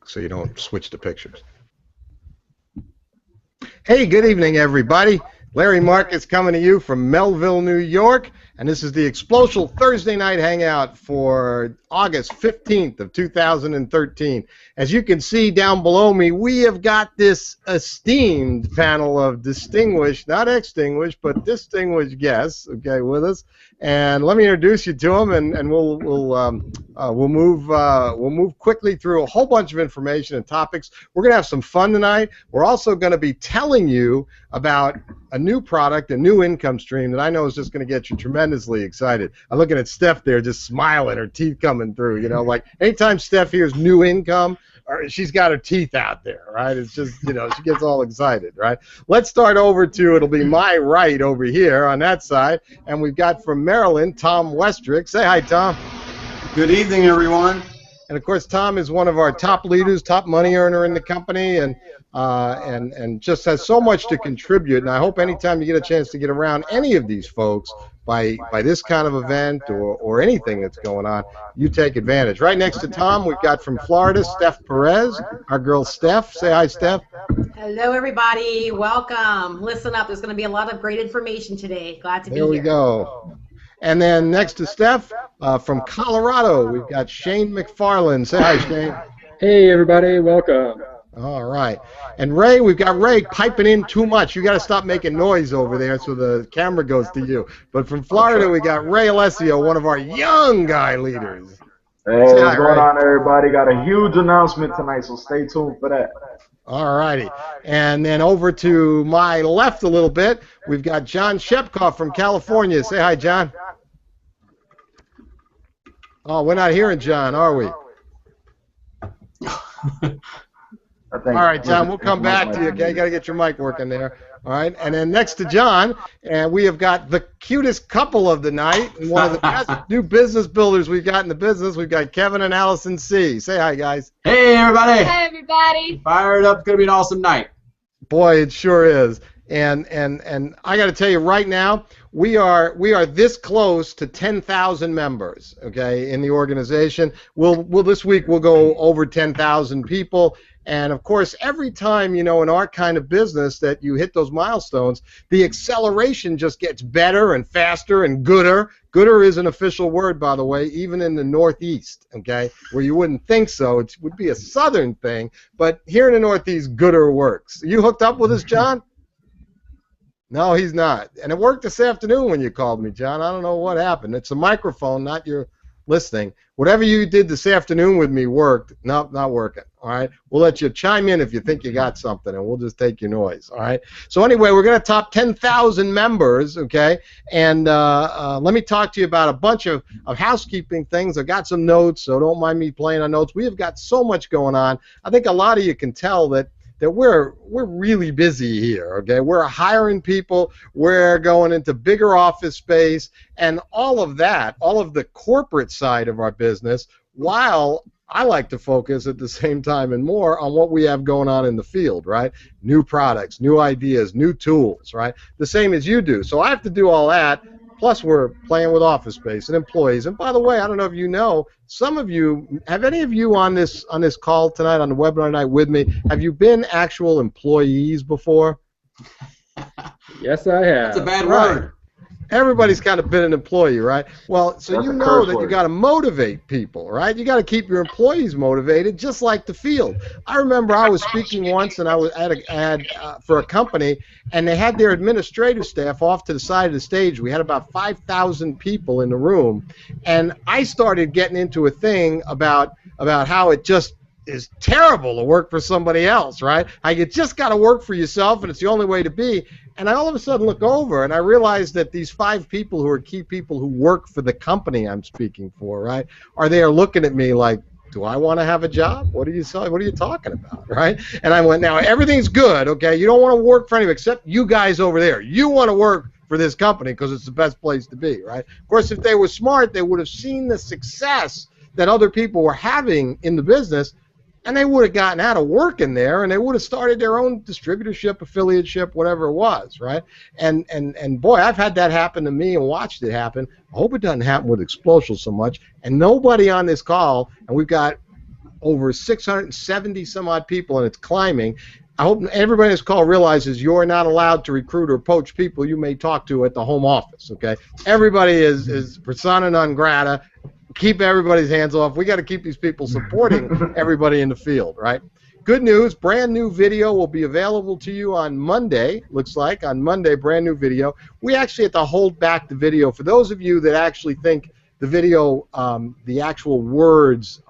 so you don't switch the pictures. Hey, good evening, everybody. Larry Marcus coming to you from Melville, New York, and this is the xplocial Thursday night hangout for August 15th of 2013. As you can see down below me, we have got this esteemed panel of distinguished, not extinguished, but distinguished guests, okay, with us. And let me introduce you to them, and we'll move quickly through a whole bunch of information and topics. We're going to have some fun tonight. We're also going to be telling you about a new product, a new income stream that I know is just going to get you tremendously excited. I'm looking at Steph there just smiling, her teeth coming through, you know, like anytime Steph hears new income, she's got her teeth out there, right? It's just, you know, she gets all excited, right? Let's start over to, it'll be my right over here on that side, and we've got from Maryland, Tom Westrick. Say hi, Tom. Good evening, everyone. And of course, Tom is one of our top leaders, top money earner in the company, and just has so much to contribute. And I hope anytime you get a chance to get around any of these folks by this kind of event or anything that's going on, you take advantage. Right next to Tom, we've got from Florida, Steph Perez, our girl Steph. Say hi, Steph. Hello, everybody. Welcome. Listen up. There's going to be a lot of great information today. Glad to be here. There we go. And then next to Steph, from Colorado, we've got Shane McFarland. Say hi, Shane. Hey, everybody. Welcome. All right. And Ray, we've got Ray piping in too much. You got to stop making noise over there so the camera goes to you. But from Florida, we got Ray Alessio, one of our young guy leaders. Hey, what's going on, everybody? Got a huge announcement tonight, so stay tuned for that. All righty. And then over to my left a little bit, we've got John Shepkoff from California. Say hi, John. Oh, we're not hearing John, are we? All right, John, we'll come back to you, okay? You got to get your mic working there. All right, and then next to John, and we have got the cutest couple of the night, and one of the best new business builders we've got in the business. We've got Kevin and Allison C. Say hi, guys. Hey, everybody. Hi, everybody. Fired up. It's going to be an awesome night. Boy, it sure is. And I got to tell you right now, we are this close to 10,000 members, okay, in the organization. We'll this week we'll go over 10,000 people. And, of course, every time, you know, in our kind of business that you hit those milestones, the acceleration just gets better and faster and gooder. Gooder is an official word, by the way, even in the Northeast, okay, where you wouldn't think so. It would be a Southern thing. But here in the Northeast, gooder works. You hooked up with us, John? No, he's not. And it worked this afternoon when you called me, John. I don't know what happened. It's a microphone, not your listening. Whatever you did this afternoon with me worked. Not working. All right. We'll let you chime in if you think you got something, and we'll just take your noise. All right. So anyway, we're going to top 10,000 members. Okay. And let me talk to you about a bunch of housekeeping things. I've got some notes, so don't mind me playing on notes. We have got so much going on. I think a lot of you can tell that we're really busy here, okay? We're hiring people, we're going into bigger office space, and all of that, all of the corporate side of our business, while I like to focus at the same time and more on what we have going on in the field, right? New products, new ideas, new tools, right? The same as you do. So I have to do all that. Plus, we're playing with office space and employees. And by the way, I don't know if you know, some of you, have any of you on this call tonight, on the webinar tonight with me, have you been actual employees before? Yes, I have. That's a bad word. Everybody's kind of been an employee, right? Well, so you know that you got to motivate people, right? You got to keep your employees motivated, just like the field. I remember I was speaking once, and I was at an ad for a company, and they had their administrative staff off to the side of the stage. We had about 5,000 people in the room, and I started getting into a thing about how it just is terrible to work for somebody else, right? How you just got to work for yourself, and it's the only way to be. And I all of a sudden look over, and I realize that these 5 people who are key people who work for the company I'm speaking for, right, are there looking at me like, do I want to have a job? What are you talking about, right? And I went, now everything's good, okay? You don't want to work for anybody except you guys over there. You want to work for this company because it's the best place to be, right? Of course, if they were smart, they would have seen the success that other people were having in the business, and they would have gotten out of work in there, and they would have started their own distributorship, affiliateship, whatever it was, right? And boy, I've had that happen to me and watched it happen. I hope it doesn't happen with xplocial so much. And nobody on this call, and we've got over 670 some odd people, and it's climbing. I hope everybody in this call realizes you're not allowed to recruit or poach people you may talk to at the home office, okay? Everybody is persona non grata. Keep everybody's hands off. We got to keep these people supporting everybody in the field, right? Good news, brand new video will be available to you on Monday, looks like. On Monday, brand new video. We actually have to hold back the video. For those of you that actually think the video, the actual words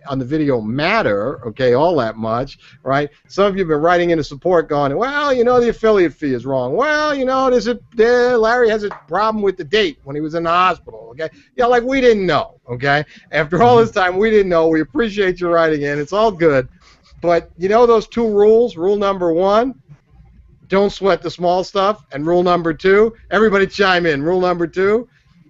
on the video matter, okay, all that much, right? Some of you have been writing into support going, well, you know, the affiliate fee is wrong. Well, you know, Larry has a problem with the date when he was in the hospital, okay? Yeah, like we didn't know, okay? After all this time, we didn't know. We appreciate you writing in. It's all good. But you know those two rules? Rule number 1, don't sweat the small stuff. And rule number 2, everybody chime in. Rule number 2,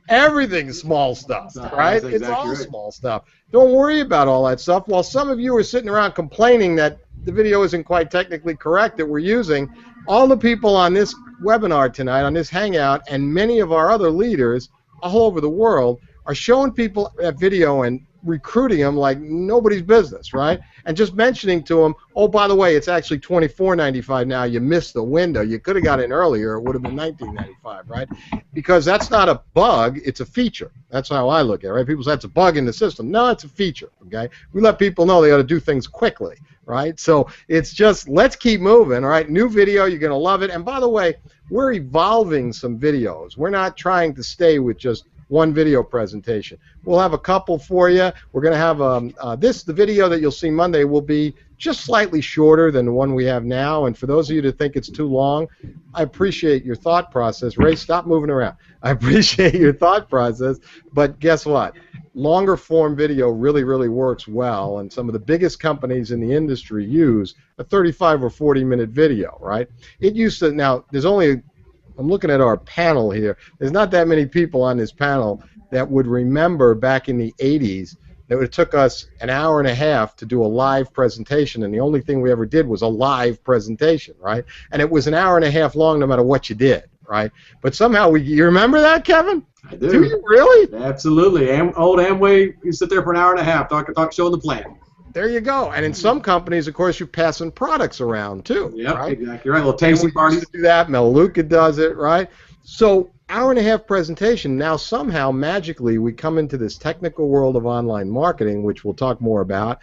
everything's small stuff, right? It's all small stuff. Don't worry about all that stuff. While some of you are sitting around complaining that the video isn't quite technically correct that we're using, all the people on this webinar tonight, on this Hangout, and many of our other leaders all over the world are showing people that video and recruiting them like nobody's business, right? And just mentioning to them, oh, by the way, it's actually $24.95 now. You missed the window. You could have got in earlier. It would have been $19.95, right? Because that's not a bug. It's a feature. That's how I look at it, right? People say it's a bug in the system. No, it's a feature, okay? We let people know they got to do things quickly, right? So it's just, let's keep moving, all right? New video, you're going to love it. And by the way, we're evolving some videos. We're not trying to stay with just one video presentation. We'll have a couple for you. We're going to have the video that you'll see Monday will be just slightly shorter than the one we have now. And for those of you that think it's too long, I appreciate your thought process. Ray, stop moving around. I appreciate your thought process, but guess what? Longer form video really, really works well, and some of the biggest companies in the industry use a 35 or 40-minute video, right? It used to, now, there's only, I'm looking at our panel here. There's not that many people on this panel that would remember back in the 80s that it took us an hour and a half to do a live presentation, and the only thing we ever did was a live presentation, right? And it was an hour and a half long no matter what you did, right? But somehow you remember that, Kevin? I do. Do you really? Absolutely. Old Amway, you sit there for an hour and a half, showing the plan. There you go. And in some companies, of course, you're passing products around too. Yep, right? exactly right. Little tasting parties. We used to do that. Melaleuca does it, right? So hour and a half presentation. Now somehow magically we come into this technical world of online marketing, which we'll talk more about,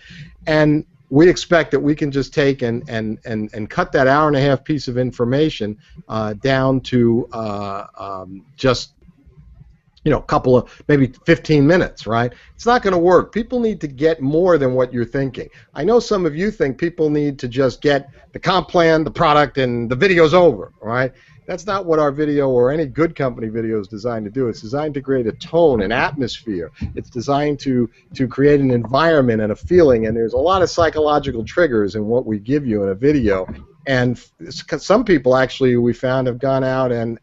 and we expect that we can just take and cut that hour and a half piece of information down to just, you know, a couple of, maybe 15 minutes, right? It's not going to work. People need to get more than what you're thinking. I know some of you think people need to just get the comp plan, the product, and the video's over, right? That's not what our video or any good company video is designed to do. It's designed to create a tone, an atmosphere. It's designed to create an environment and a feeling, and there's a lot of psychological triggers in what we give you in a video. And some people actually, we found, have gone out and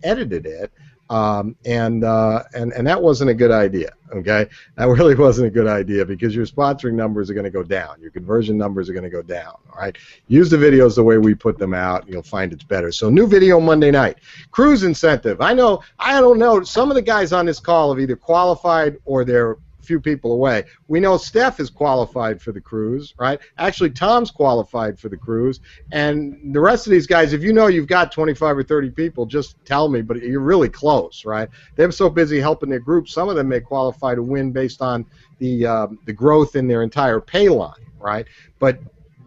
edited it. And that wasn't a good idea, okay? That really wasn't a good idea because your sponsoring numbers are going to go down. Your conversion numbers are going to go down, all right? Use the videos the way we put them out, and you'll find it's better. So new video Monday night. Cruise incentive. I don't know. Some of the guys on this call have either qualified or they're few people away. We know Steph is qualified for the cruise, right? Actually, Tom's qualified for the cruise, and the rest of these guys, if you know you've got 25 or 30 people, just tell me, but you're really close, right? They're so busy helping their group, some of them may qualify to win based on the growth in their entire pay line, right? But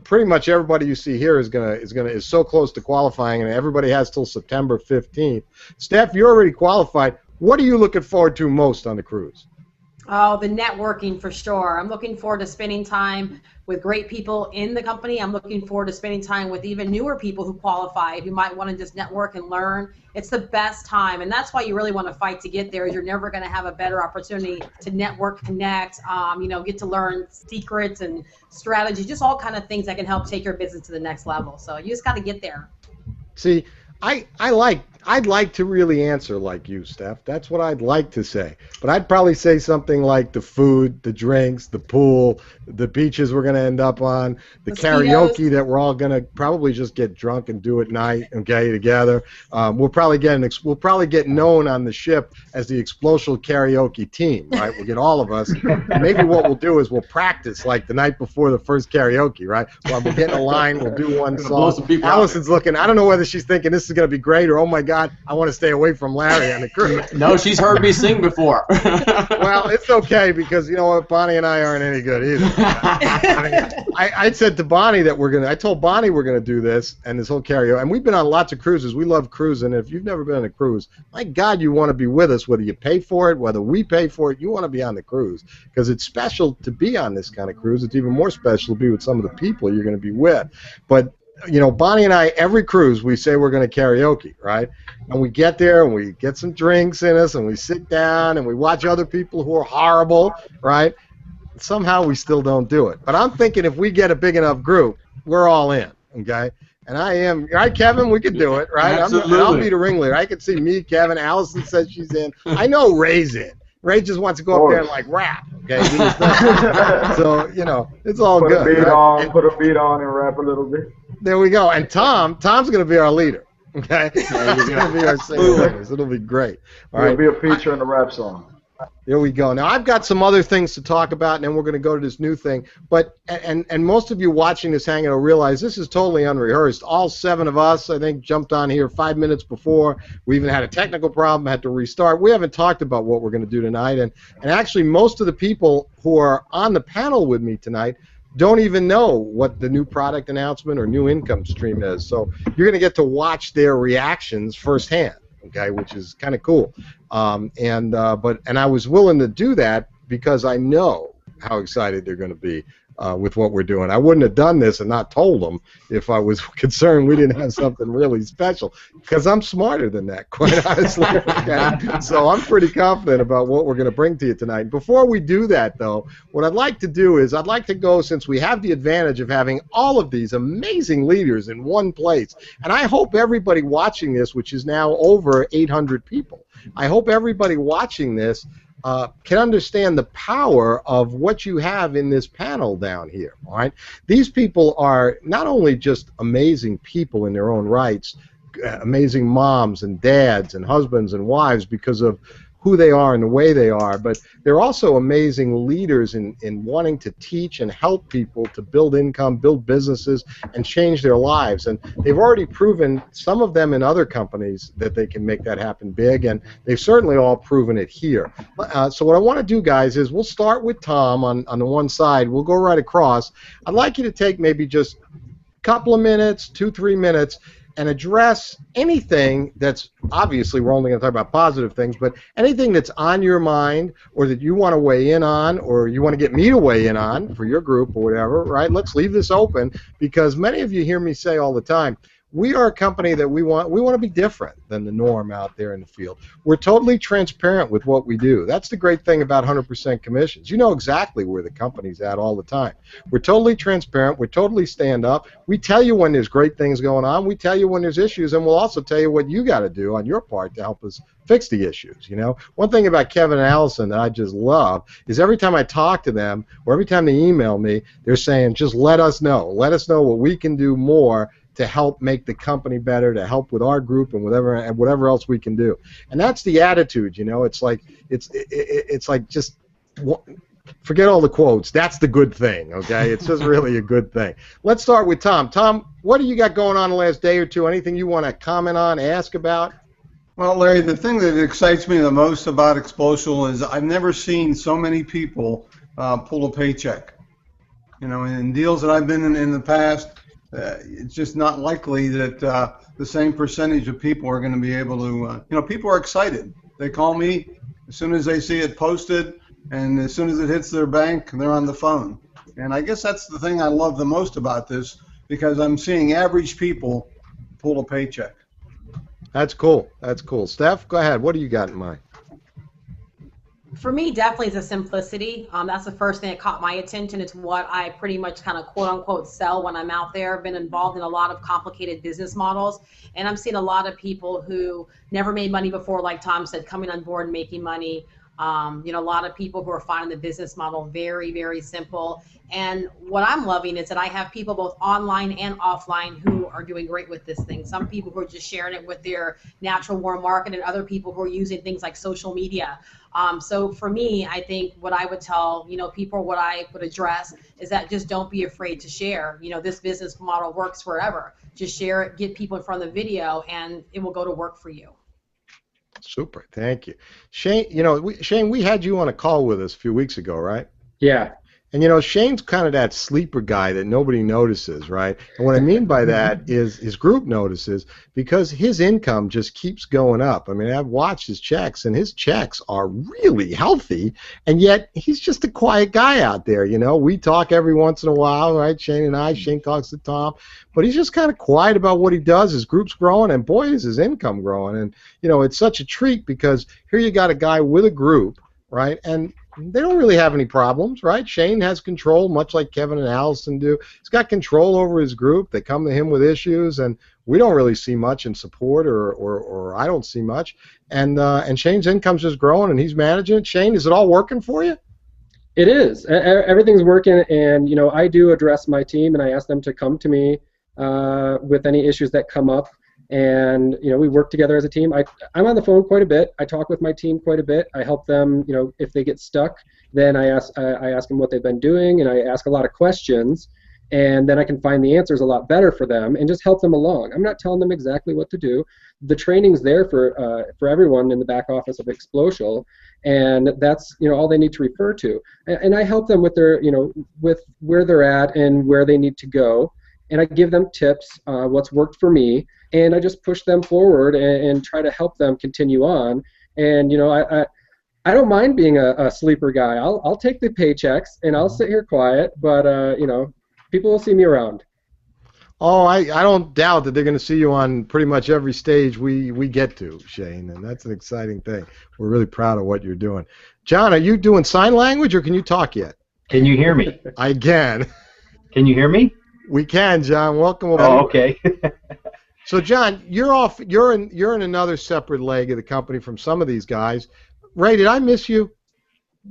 pretty much everybody you see here is so close to qualifying, and everybody has till September 15th. Steph, you're already qualified. What are you looking forward to most on the cruise? Oh, the networking for sure. I'm looking forward to spending time with great people in the company. I'm looking forward to spending time with even newer people who qualify, who might want to just network and learn. It's the best time, and that's why you really want to fight to get there. Is you're never going to have a better opportunity to network, connect, get to learn secrets and strategies, just all kind of things that can help take your business to the next level. So you just got to get there. See, I I'd like to really answer like you, Steph. That's what I'd like to say. But I'd probably say something like the food, the drinks, the pool, the beaches we're going to end up on, the Mosquitoes. karaoke that we're all going to probably just get drunk and do at night, okay, together. We'll probably get known on the ship as the xplocial karaoke team, right? We'll get all of us. Maybe what we'll do is we'll practice like the night before the first karaoke, right? Well, we'll get in a line, we'll do one blow some song. people out. Allison's looking. I don't know whether she's thinking this is going to be great or, oh my God, I want to stay away from Larry on the cruise. No, she's heard me sing before. Well, it's okay because you know what, Bonnie and I aren't any good either. I said to Bonnie that I told Bonnie we're gonna do this and this whole karaoke, and we've been on lots of cruises. We love cruising. If you've never been on a cruise, my God, you want to be with us, whether you pay for it, whether we pay for it. You want to be on the cruise because it's special to be on this kind of cruise. It's even more special to be with some of the people you're going to be with. But you know, Bonnie and I, every cruise, we say we're going to karaoke, right? And we get there and we get some drinks in us and we sit down and we watch other people who are horrible, right? Somehow we still don't do it. But I'm thinking if we get a big enough group, we're all in, okay? And I am, right, Kevin? We can do it, right? Absolutely. I'll be the ringleader. I can see me, Kevin. Allison says she's in. I know Ray's in. Ray just wants to go up there and like rap, okay? So, you know, it's all Put good. a beat right? on, put a beat on, and rap a little bit. There we go. And Tom's going to be our leader. Okay? He's going to be our singer. It'll be great. All It'll right. be a feature in the rap song. There we go. Now I've got some other things to talk about, and then we're going to go to this new thing. But and most of you watching this hangout will realize this is totally unrehearsed. All 7 of us, I think, jumped on here 5 minutes before. We even had a technical problem, had to restart. We haven't talked about what we're going to do tonight, and actually most of the people who are on the panel with me tonight don't even know what the new product announcement or new income stream is. So you're going to get to watch their reactions firsthand, okay, which is kind of cool. And I was willing to do that because I know how excited they're going to be with what we're doing. I wouldn't have done this and not told them if I was concerned we didn't have something really special, because I'm smarter than that, quite honestly. Okay? So I'm pretty confident about what we're going to bring to you tonight. Before we do that, though, what I'd like to do is I'd like to go, since we have the advantage of having all of these amazing leaders in one place, and I hope everybody watching this, which is now over 800 people, I hope everybody watching this can understand the power of what you have in this panel down here. All right, these people are not only just amazing people in their own rights, amazing moms and dads and husbands and wives because of who they are and the way they are, but they're also amazing leaders in wanting to teach and help people to build income, build businesses, and change their lives. And they've already proven, some of them in other companies, that they can make that happen big, and they've certainly all proven it here. So what I want to do, guys, is we'll start with Tom on the one side. We'll go right across. I'd like you to take maybe just a couple of minutes, 2-3 minutes, and address anything that's, obviously we're only going to talk about positive things, but anything that's on your mind or that you want to weigh in on or you want to get me to weigh in on for your group or whatever, right? Let's leave this open, because many of you hear me say all the time, we are a company that we want to be different than the norm out there in the field. We're totally transparent with what we do. That's the great thing about 100% commissions. You know exactly where the company's at all the time. We're totally transparent. We're totally stand up. We tell you when there's great things going on. We tell you when there's issues, and we'll also tell you what you got to do on your part to help us fix the issues. You know, one thing about Kevin and Allison that I just love is every time I talk to them or every time they email me, they're saying, just let us know. Let us know what we can do more to help make the company better, to help with our group and whatever else we can do. And that's the attitude, you know. It's like just forget all the quotes. That's the good thing, okay? It's just really a good thing. Let's start with Tom. Tom, what do you got going on the last day or two? Anything you want to comment on, ask about? Well, Larry, the thing that excites me the most about xplocial is I've never seen so many people pull a paycheck. You know, in deals that I've been in the past, it's just not likely that the same percentage of people are going to be able to, you know, people are excited. They call me as soon as they see it posted, and as soon as it hits their bank, they're on the phone. And I guess that's the thing I love the most about this, because I'm seeing average people pull a paycheck. That's cool. That's cool. Steph, go ahead. What do you got in mind? For me, definitely it's a simplicity. That's the first thing that caught my attention. It's what I pretty much kind of quote unquote sell when I'm out there. I've been involved in a lot of complicated business models, and I'm seeing a lot of people who never made money before, like Tom said, coming on board and making money. A lot of people who are finding the business model very, very simple. And what I'm loving is that I have people both online and offline who are doing great with this thing. Some people who are just sharing it with their natural warm market, and other people who are using things like social media. So for me, I think what I would tell, people, what I would address is that just don't be afraid to share. This business model works forever. Just share it, get people in front of the video, and it will go to work for you. Super, thank you. Shane, Shane, we had you on a call with us a few weeks ago, right? Yeah. And Shane's kind of that sleeper guy that nobody notices, right? And what I mean by that is his group notices, because his income just keeps going up. I mean, I've watched his checks, and his checks are really healthy, and yet he's just a quiet guy out there. We talk every once in a while, right? Shane and I. Shane talks to Tom, but he's just kind of quiet about what he does. His group's growing, and boy, is his income growing. And it's such a treat, because here you got a guy with a group, right? And they don't really have any problems, right? Shane has control, much like Kevin and Allison do. He's got control over his group. They come to him with issues, and we don't really see much in support, or I don't see much. And Shane's income's just growing, and he's managing it. Shane, is it all working for you? It is. Everything's working, and I do address my team, and I ask them to come to me with any issues that come up. And we work together as a team. I'm on the phone quite a bit. I talk with my team quite a bit. I help them. If they get stuck, then I ask them what they've been doing, and I ask a lot of questions, and then I can find the answers a lot better for them and just help them along. I'm not telling them exactly what to do. The training's there for everyone in the back office of xplocial, and that's all they need to refer to. And I help them with their with where they're at and where they need to go. And I give them tips, what's worked for me, and I just push them forward and try to help them continue on. And I don't mind being a sleeper guy. I'll take the paychecks and I'll sit here quiet, but people will see me around. Oh, I don't doubt that they're going to see you on pretty much every stage we get to, Shane, and that's an exciting thing. We're really proud of what you're doing. John, are you doing sign language, or can you talk yet? Can you hear me? I can. Can you hear me? We can, John. Welcome. Oh, okay. So, John, you're off. You're in another separate leg of the company from some of these guys. Ray, did I miss you?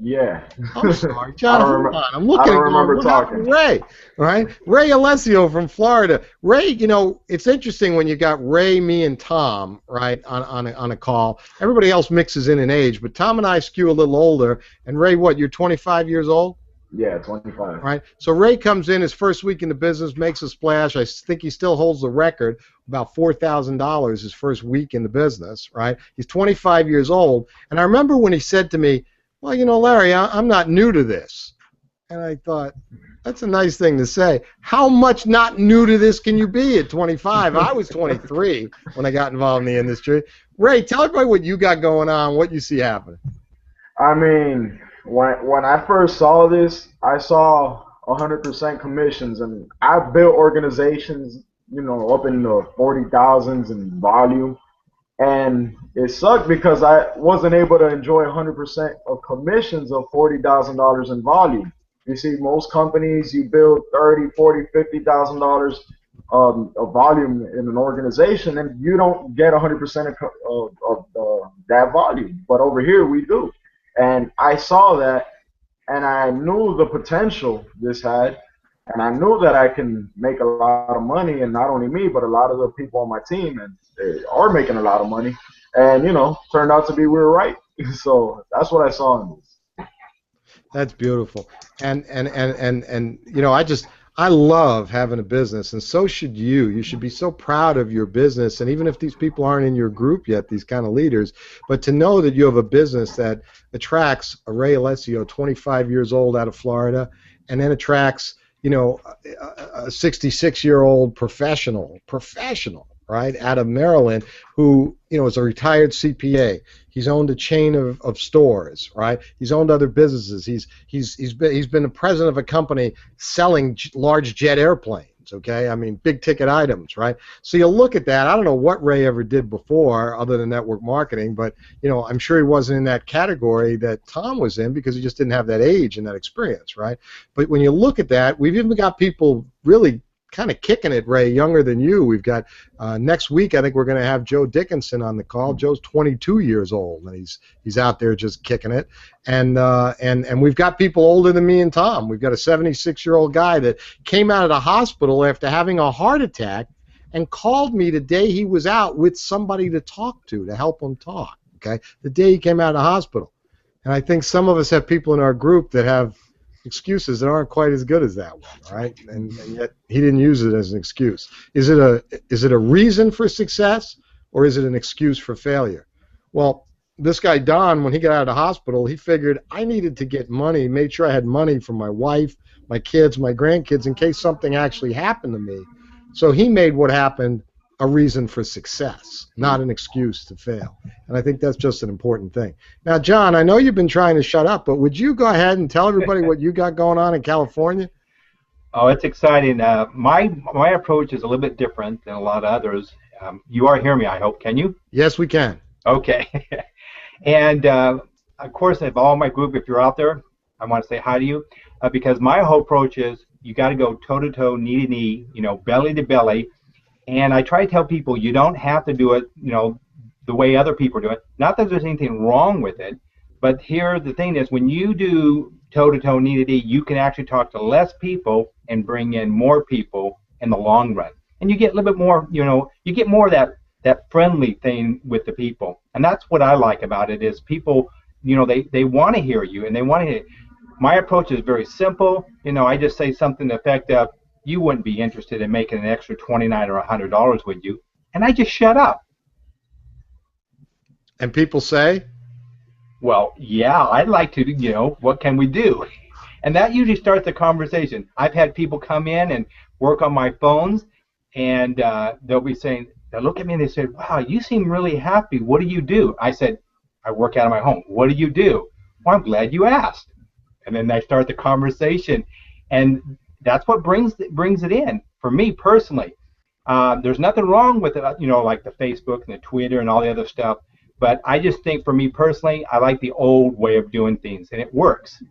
Yeah. I'm sorry, John. Hold on. I'm looking. I don't remember talking. Ray, right? Ray Alessio from Florida. Ray, it's interesting when you got Ray, me, and Tom, right, on a call. Everybody else mixes in age, but Tom and I skew a little older. And Ray, what? You're 25 years old? Yeah, 25. Right. So Ray comes in his first week in the business, makes a splash. I think he still holds the record, about $4,000 his first week in the business. Right. He's 25 years old, and I remember when he said to me, "Well, Larry, I'm not new to this," and I thought, that's a nice thing to say. How much not new to this can you be at 25? I was 23 when I got involved in the industry. Ray, tell everybody what you got going on, what you see happening. I mean, when I first saw this, I saw 100% commissions, and I built organizations, up in the 40,000s in volume, and it sucked because I wasn't able to enjoy 100% of commissions of $40,000 in volume. You see, most companies, you build $30,000, $40,000, $50,000 of volume in an organization, and you don't get 100% of that volume. But over here, we do. And I saw that, and I knew the potential this had, and I knew that I can make a lot of money, and not only me, but a lot of the people on my team, and they are making a lot of money. And, turned out to be we were right. So that's what I saw in this. That's beautiful. And I love having a business, and so should you. You should be so proud of your business, and even if these people aren't in your group yet, these kind of leaders, but to know that you have a business that attracts a Ray Alessio, 25 years old, out of Florida, and then attracts, a 66-year-old professional, right, out of Maryland, who, is a retired CPA. He's owned a chain of stores, right? He's owned other businesses. He's been the president of a company selling large jet airplanes, transactions, okay? I mean, big ticket items, right? So you look at that. I don't know what Ray ever did before other than network marketing, but, you know, I'm sure he wasn't in that category that Tom was in because he just didn't have that age and that experience, right? But when you look at that, we've even got people really kind of kicking it, Ray, younger than you. We've got next week, I think we're going to have Joe Dickinson on the call. Joe's 22 years old, and he's out there just kicking it. And we've got people older than me and Tom. We've got a 76-year-old guy that came out of the hospital after having a heart attack and called me the day he was out with somebody to talk to help him talk, okay, the day he came out of the hospital. And I think some of us have people in our group that have excuses that aren't quite as good as that one, all right? And yet he didn't use it as an excuse. Is it a reason for success, or is it an excuse for failure? Well, this guy Don, when he got out of the hospital, he figured I needed to get money, made sure I had money for my wife, my kids, my grandkids, in case something actually happened to me. So he made what happened a reason for success, not an excuse to fail. And I think that's just an important thing. Now, John, I know you've been trying to shut up, but would you go ahead and tell everybody what you got going on in California? Oh, it's exciting. My approach is a little bit different than a lot of others. You are hearing me, I hope. Can you? Yes, we can. Okay. And, of course, of all my group, if you're out there, I want to say hi to you, because my whole approach is you got to go toe-to-toe, knee-to-knee, you know, belly-to-belly. And I try to tell people you don't have to do it, you know, the way other people do it. Not that there's anything wrong with it, but here the thing is when you do toe-to-toe, knee-to-knee, you can actually talk to less people and bring in more people in the long run. And you get a little bit more, you know, you get more of that friendly thing with the people. And that's what I like about it is people, you know, they want to hear you and they want to. My approach is very simple. You know, I just say something to the effect of, you wouldn't be interested in making an extra $29 or $100, would you? And I just shut up. And people say, well, yeah, I'd like to, you know, what can we do? And that usually starts the conversation. I've had people come in and work on my phones, and they'll be saying, they'll look at me and they say, wow, you seem really happy. What do you do? I said, I work out of my home. What do you do? Well, I'm glad you asked. And then I start the conversation. And that's what brings it in for me personally. There's nothing wrong with it, you know, like the Facebook and the Twitter and all the other stuff. But I just think for me personally, I like the old way of doing things, and it works.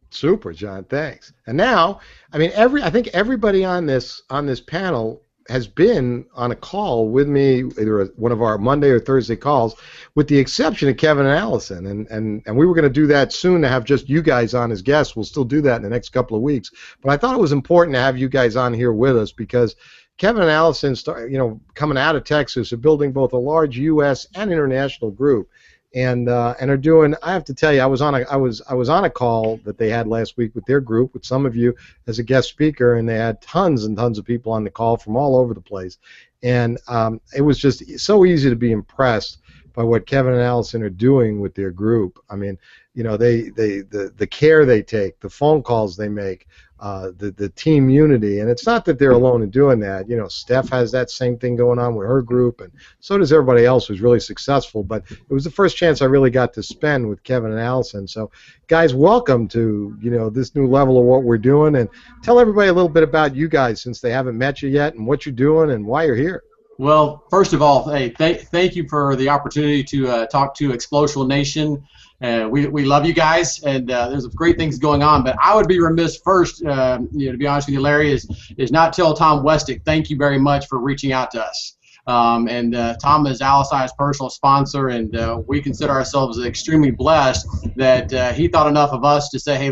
Super, John. Thanks. And now, I mean, I think everybody on this panel has been on a call with me, either one of our Monday or Thursday calls, with the exception of Kevin and Allison. And we were going to do that soon to have just you guys on as guests. We'll still do that in the next couple of weeks. But I thought it was important to have you guys on here with us because Kevin and Allison, coming out of Texas, are building both a large U.S. and international group. And are doing. I have to tell you, I was on a call that they had last week with their group, with some of you as a guest speaker, and they had tons and tons of people on the call from all over the place, and it was just so easy to be impressed by what Kevin and Allison are doing with their group. I mean, you know, the care they take, the phone calls they make, the team unity, and it's not that they're alone in doing that. You know, Steph has that same thing going on with her group, and so does everybody else who's really successful. But it was the first chance I really got to spend with Kevin and Allison. So, guys, welcome to this new level of what we're doing, and tell everybody a little bit about you guys since they haven't met you yet, and what you're doing and why you're here. Well, first of all, hey, thank you for the opportunity to talk to xplocial Nation. We love you guys, and there's great things going on. But I would be remiss first, to be honest with you, Larry, is not tell Tom Westick thank you very much for reaching out to us. Tom is Alici's personal sponsor, and we consider ourselves extremely blessed that he thought enough of us to say, hey,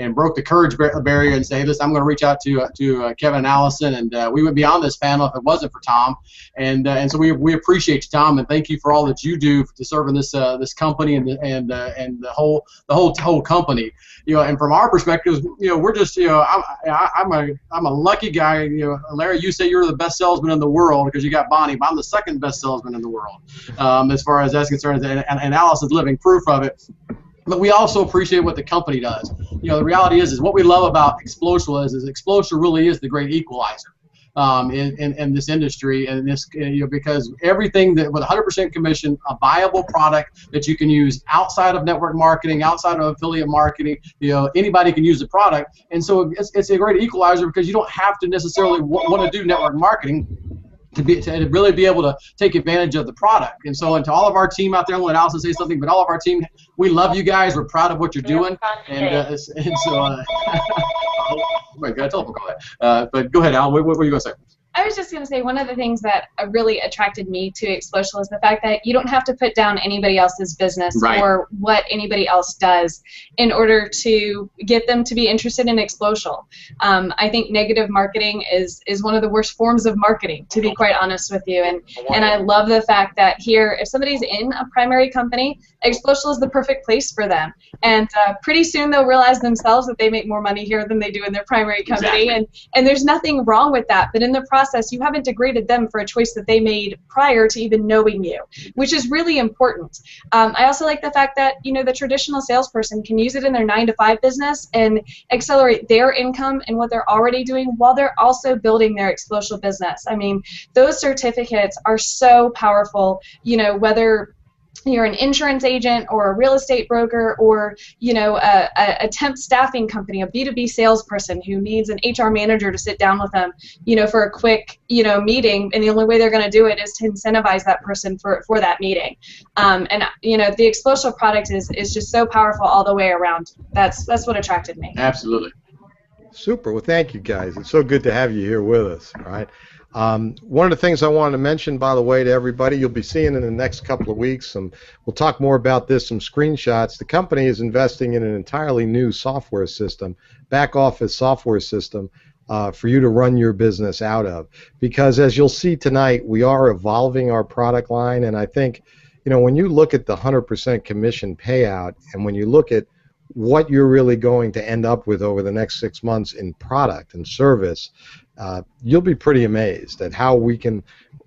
and broke the courage barrier and say, hey, listen, I'm going to reach out to Kevin and Allison, and we would be on this panel if it wasn't for Tom, and so we appreciate you, Tom, and thank you for all that you do to serve in this company and the whole company, and from our perspective, we're just, I'm a lucky guy, Larry, you say you're the best salesman in the world because you got Bonnie, but I'm the second best salesman in the world as far as that's concerned, and Alice is living proof of it. But we also appreciate what the company does. The reality is what we love about xplocial is xplocial really is the great equalizer. in this industry, and this because everything that with 100% commission, a viable product that you can use outside of network marketing, outside of affiliate marketing, anybody can use the product, and so it's a great equalizer because you don't have to necessarily want to do network marketing to really be able to take advantage of the product. And so, and to all of our team out there, I'll let Allison say something, but all of our team, we love you guys. We're proud of what you're doing. And so, oh my God, telephone call that. But go ahead, Al. What were you going to say? I was just going to say one of the things that really attracted me to xplocial is the fact that you don't have to put down anybody else's business or what anybody else does in order to get them to be interested in xplocial. I think negative marketing is one of the worst forms of marketing, to be quite honest with you. And I love the fact that here, if somebody's in a primary company, xplocial is the perfect place for them. And pretty soon they'll realize themselves that they make more money here than they do in their primary company. And there's nothing wrong with that. But in the process, you haven't degraded them for a choice that they made prior to even knowing you, which is really important. I also like the fact that the traditional salesperson can use it in their 9-to-5 business and accelerate their income and what they're already doing while they're also building their xplocial business. I mean, those certificates are so powerful. Whether you're an insurance agent or a real estate broker or a temp staffing company, a B2B salesperson who needs an HR manager to sit down with them for a quick meeting, and the only way they're going to do it is to incentivize that person for that meeting. And the xplocial product is just so powerful all the way around. That's what attracted me. Absolutely. Super. Well, thank you guys. It's so good to have you here with us. All right. One of the things I wanted to mention, by the way, to everybody, you'll be seeing in the next couple of weeks, we'll talk more about this, some screenshots. The company is investing in an entirely new software system, back office software system, for you to run your business out of. Because as you'll see tonight, we are evolving our product line, and I think, when you look at the 100% commission payout, and when you look at what you're really going to end up with over the next 6 months in product and service, you'll be pretty amazed at how we can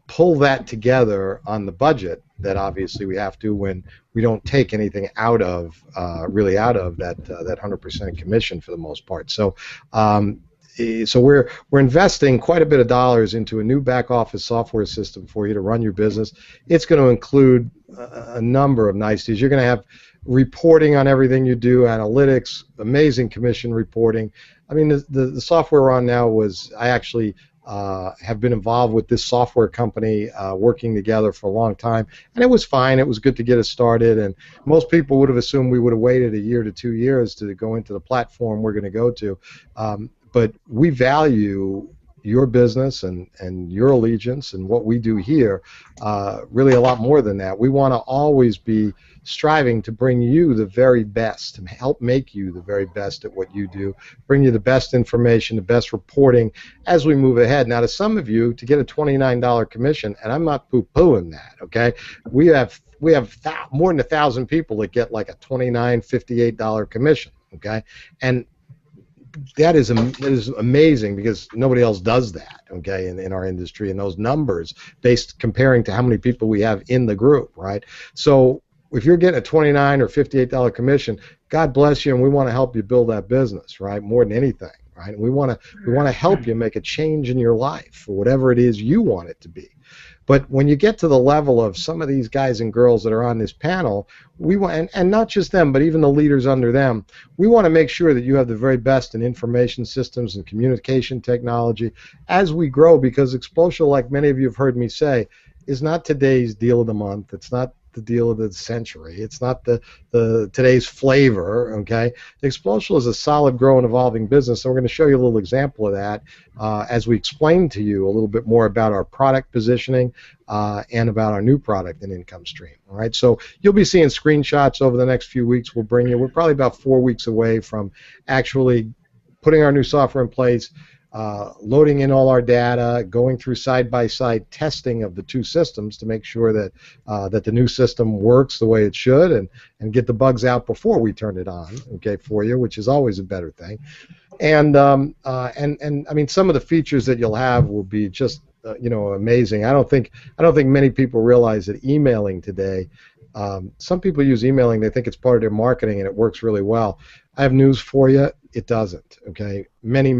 pull that together on the budget that obviously we have to when we don't take anything out of really out of that 100% commission for the most part. So we're investing quite a bit of dollars into a new back office software system for you to run your business. It's going to include a number of niceties. You're going to have reporting on everything you do, analytics, amazing commission reporting. I mean, the software we're on now I actually have been involved with this software company working together for a long time, and it was fine. It was good to get us started, and most people would have assumed we would have waited 1 year to 2 years to go into the platform we're going to go to. But we value your business and your allegiance and what we do here really a lot more than that. We want to always be striving to bring you the very best, to help make you the very best at what you do, bring you the best information, the best reporting as we move ahead. Now, to some of you, to get a $29 commission, and I'm not poo-pooing that, okay? We have more than 1,000 people that get like a $29, $58 commission, okay? And that is amazing because nobody else does that, okay, in our industry, and those numbers based comparing to how many people we have in the group, right? So if you're getting a $29 or $58 commission, God bless you, and we want to help you build that business, right? More than anything, right? We want to help you make a change in your life or whatever it is you want it to be. But when you get to the level of some of these guys and girls that are on this panel, we want, and not just them, but even the leaders under them, we want to make sure that you have the very best in information systems and communication technology as we grow, because xplocial, like many of you have heard me say, is not today's deal of the month. It's not the deal of the century. It's not the today's flavor, okay? xplocial is a solid, growing, evolving business, and we're going to show you a little example of that as we explain to you a little bit more about our product positioning and about our new product and income stream, all right? So you'll be seeing screenshots over the next few weeks. We'll bring you, we're probably about 4 weeks away from actually putting our new software in place, loading in all our data, going through side-by-side testing of the two systems to make sure that that the new system works the way it should, and get the bugs out before we turn it on, okay, for you, which is always a better thing. And I mean, some of the features that you'll have will be just amazing. I don't think many people realize that emailing today. Some people use emailing, they think it's part of their marketing, and it works really well. I have news for you, it doesn't, okay? Many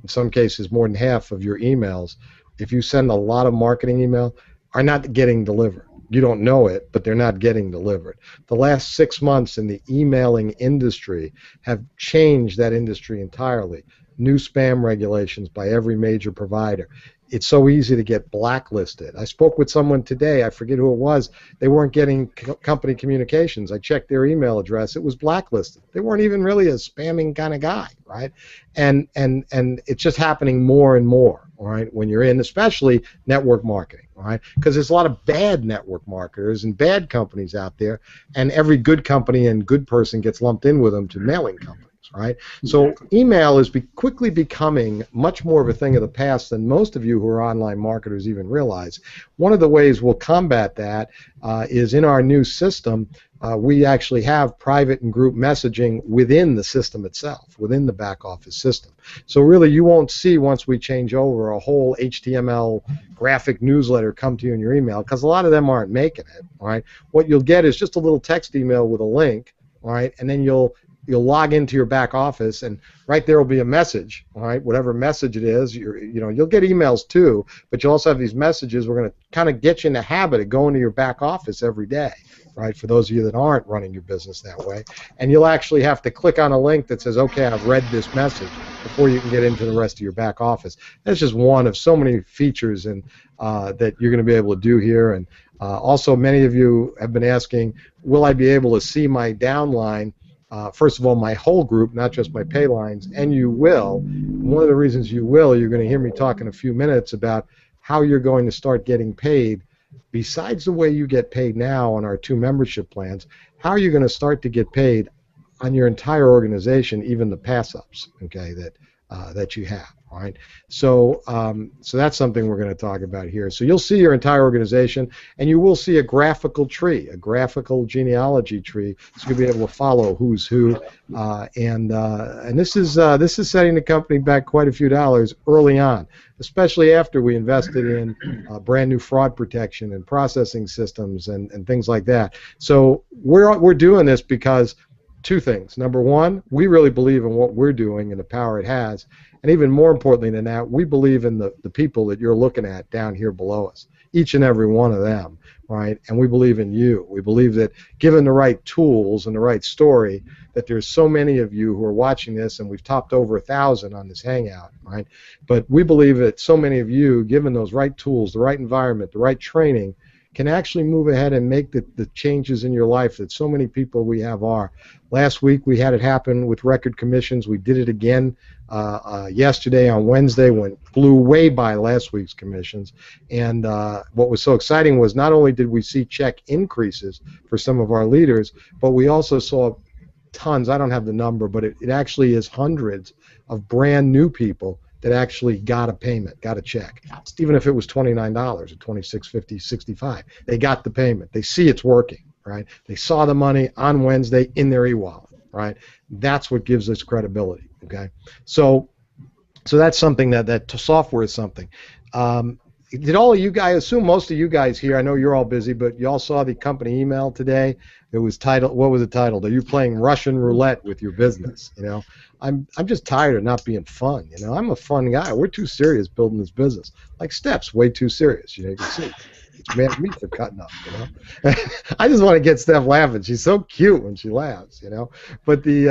in some cases more than half of your emails, if you send a lot of marketing email, are not getting delivered. You don't know it, but they're not getting delivered. The last 6 months in the emailing industry have changed that industry entirely. New spam regulations by every major provider. It's so easy to get blacklisted. I spoke with someone today, I forget who it was, they weren't getting company communications. I checked their email address, it was blacklisted. They weren't even really a spamming kind of guy, right? And it's just happening more and more, all right, when you're in, especially network marketing, all right? Because there's a lot of bad network marketers and bad companies out there, and every good company and good person gets lumped in with them to mailing companies. Right? So email is quickly becoming much more of a thing of the past than most of you who are online marketers even realize. One of the ways we'll combat that is in our new system, we actually have private and group messaging within the system itself, within the back office system. So really you won't see, once we change over, a whole HTML graphic newsletter come to you in your email, because a lot of them aren't making it. All right? What you'll get is just a little text email with a link, all right, and then you'll log into your back office, and right there will be a message, all right, whatever message it is. You'll get emails too, but you'll also have these messages. We're going to kind of get you in the habit of going to your back office every day, right, for those of you that aren't running your business that way. And you'll actually have to click on a link that says, okay, I've read this message, before you can get into the rest of your back office. That's just one of so many features that you're going to be able to do here. And also, many of you have been asking, will I be able to see my downline? First of all, my whole group, not just my pay lines, and you will. One of the reasons you will, you're going to hear me talk in a few minutes about how you're going to start getting paid. Besides the way you get paid now on our 2 membership plans, how are you going to start to get paid on your entire organization, even the pass-ups, okay, that you have. All right, so that's something we're going to talk about here. So you'll see your entire organization, and you will see a graphical tree, a graphical genealogy tree, so you'll be able to follow who's who. And this is setting the company back quite a few dollars early on, especially after we invested in brand new fraud protection and processing systems and things like that. So we're doing this because 2 things. Number one, we really believe in what we're doing and the power it has. And even more importantly than that, we believe in the people that you're looking at down here below us, each and every one of them, right? And we believe in you. We believe that given the right tools and the right story, that there's so many of you who are watching this, and we've topped over 1,000 on this Hangout, right? But we believe that so many of you, given those right tools, the right environment, the right training, can actually move ahead and make the changes in your life that so many people we have are. Last week we had it happen with record commissions. We did it again yesterday on Wednesday, blew way by last week's commissions. And what was so exciting was not only did we see check increases for some of our leaders, but we also saw tons, I don't have the number, but it actually is hundreds of brand new people that actually got a payment, got a check, even if it was $29 or $26.50, $65. They got the payment. They see it's working, right? They saw the money on Wednesday in their e-wallet, right? That's what gives us credibility, okay? So that's something that software is something. Did all of you guys, I assume most of you guys here, I know you're all busy, but you all saw the company email today. It was titled, what was it titled? Are you playing Russian roulette with your business? You know, I'm just tired of not being fun. You know, I'm a fun guy. We're too serious building this business. Like Steph's way too serious. You know, you can see. It's mad at me for cutting up, you know. I just want to get Steph laughing. She's so cute when she laughs, you know. But you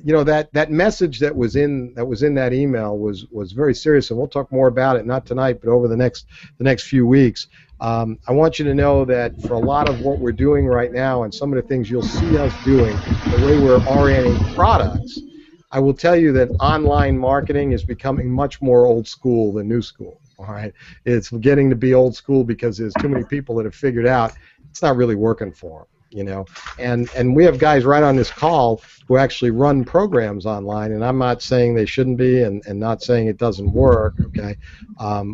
know, that message that was in that email was very serious, and we'll talk more about it, not tonight, but over the next few weeks. I want you to know that for a lot of what we're doing right now, and some of the things you'll see us doing, the way we're orienting products, I will tell you that online marketing is becoming much more old school than new school. All right, it's getting to be old school because there's too many people that have figured out it's not really working for them. You know, and we have guys right on this call who actually run programs online, and I'm not saying they shouldn't be, and not saying it doesn't work. Okay,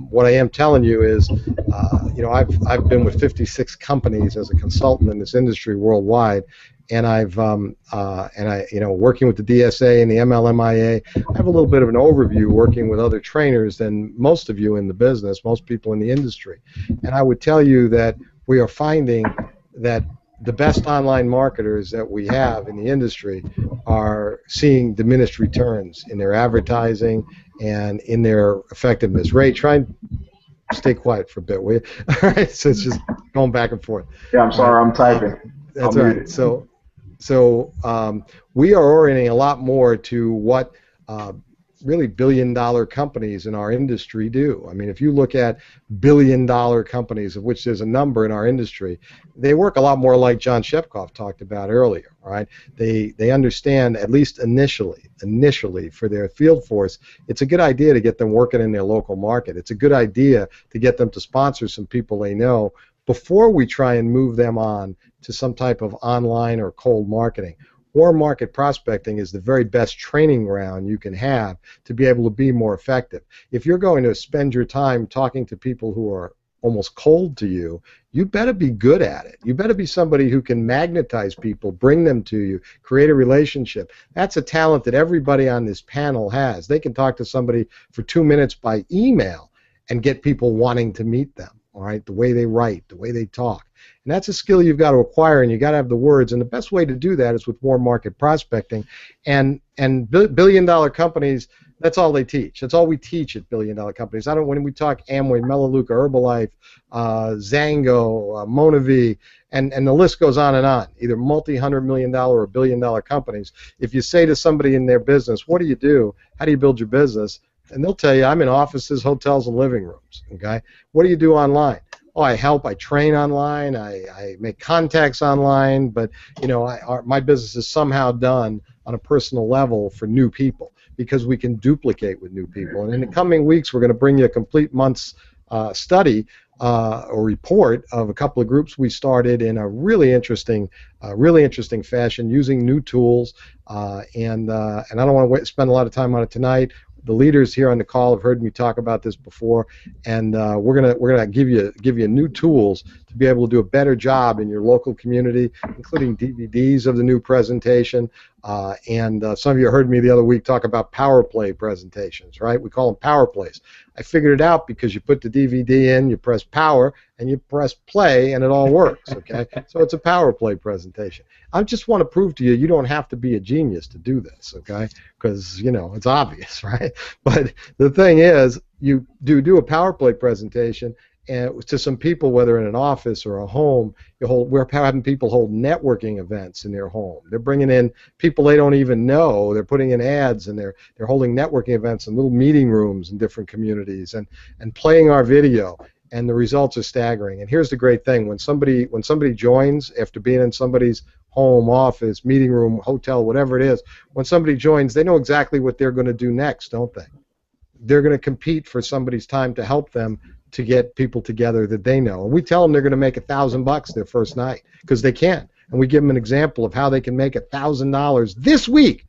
what I am telling you is, you know, I've been with 56 companies as a consultant in this industry worldwide, and I you know, working with the DSA and the MLMIA, I have a little bit of an overview working with other trainers than most of you in the business, most people in the industry, and I would tell you that we are finding that the best online marketers that we have in the industry are seeing diminished returns in their advertising and in their effectiveness. Ray, try and stay quiet for a bit, will you? All right, so it's just going back and forth. Yeah, I'm sorry, I'm typing. That's right. So we are orienting a lot more to what really billion-dollar companies in our industry do. I mean, if you look at billion-dollar companies, of which there's a number in our industry, they work a lot more like John Shepkoff talked about earlier, right? They understand, at least initially for their field force, it's a good idea to get them working in their local market. It's a good idea to get them to sponsor some people they know before we try and move them on to some type of online or cold marketing. Warm market prospecting is the very best training ground you can have to be able to be more effective. If you're going to spend your time talking to people who are almost cold to you, you better be good at it. You better be somebody who can magnetize people, bring them to you, create a relationship. That's a talent that everybody on this panel has. They can talk to somebody for 2 minutes by email and get people wanting to meet them. All right, the way they write, the way they talk. And that's a skill you've got to acquire, and you've got to have the words. And the best way to do that is with warm market prospecting. And billion-dollar companies, that's all they teach. That's all we teach at billion-dollar companies. When we talk Amway, Melaleuca, Herbalife, Zango, Monavi, and the list goes on and on, either multi-hundred-million-dollar or billion-dollar companies. If you say to somebody in their business, what do you do? How do you build your business? And they'll tell you, I'm in offices, hotels, and living rooms. Okay, what do you do online? Oh, I help. I train online. I make contacts online. But you know, my business is somehow done on a personal level for new people because we can duplicate with new people. And in the coming weeks, we're going to bring you a complete month's study or report of a couple of groups we started in a really interesting fashion using new tools. And I don't want to spend a lot of time on it tonight. The leaders here on the call have heard me talk about this before, and we're gonna give you new tools to be able to do a better job in your local community, including DVDs of the new presentation. And some of you heard me the other week talk about power play presentations, right? We call them power plays. I figured it out because you put the DVD in, you press power, and you press play, and it all works, okay? So it's a power play presentation. I just want to prove to you you don't have to be a genius to do this, okay? Because, you know, it's obvious, right? But the thing is, you do a power play presentation, and to some people, whether in an office or a home, we're having people hold networking events in their home. They're bringing in people they don't even know. They're putting in ads, and they're holding networking events in little meeting rooms in different communities, and playing our video. And the results are staggering. And here's the great thing: when somebody joins after being in somebody's home, office, meeting room, hotel, whatever it is, when somebody joins, they know exactly what they're going to do next, don't they? They're going to compete for somebody's time to help them to get people together that they know. And we tell them they're going to make $1,000 their first night because they can. And we give them an example of how they can make $1,000 this week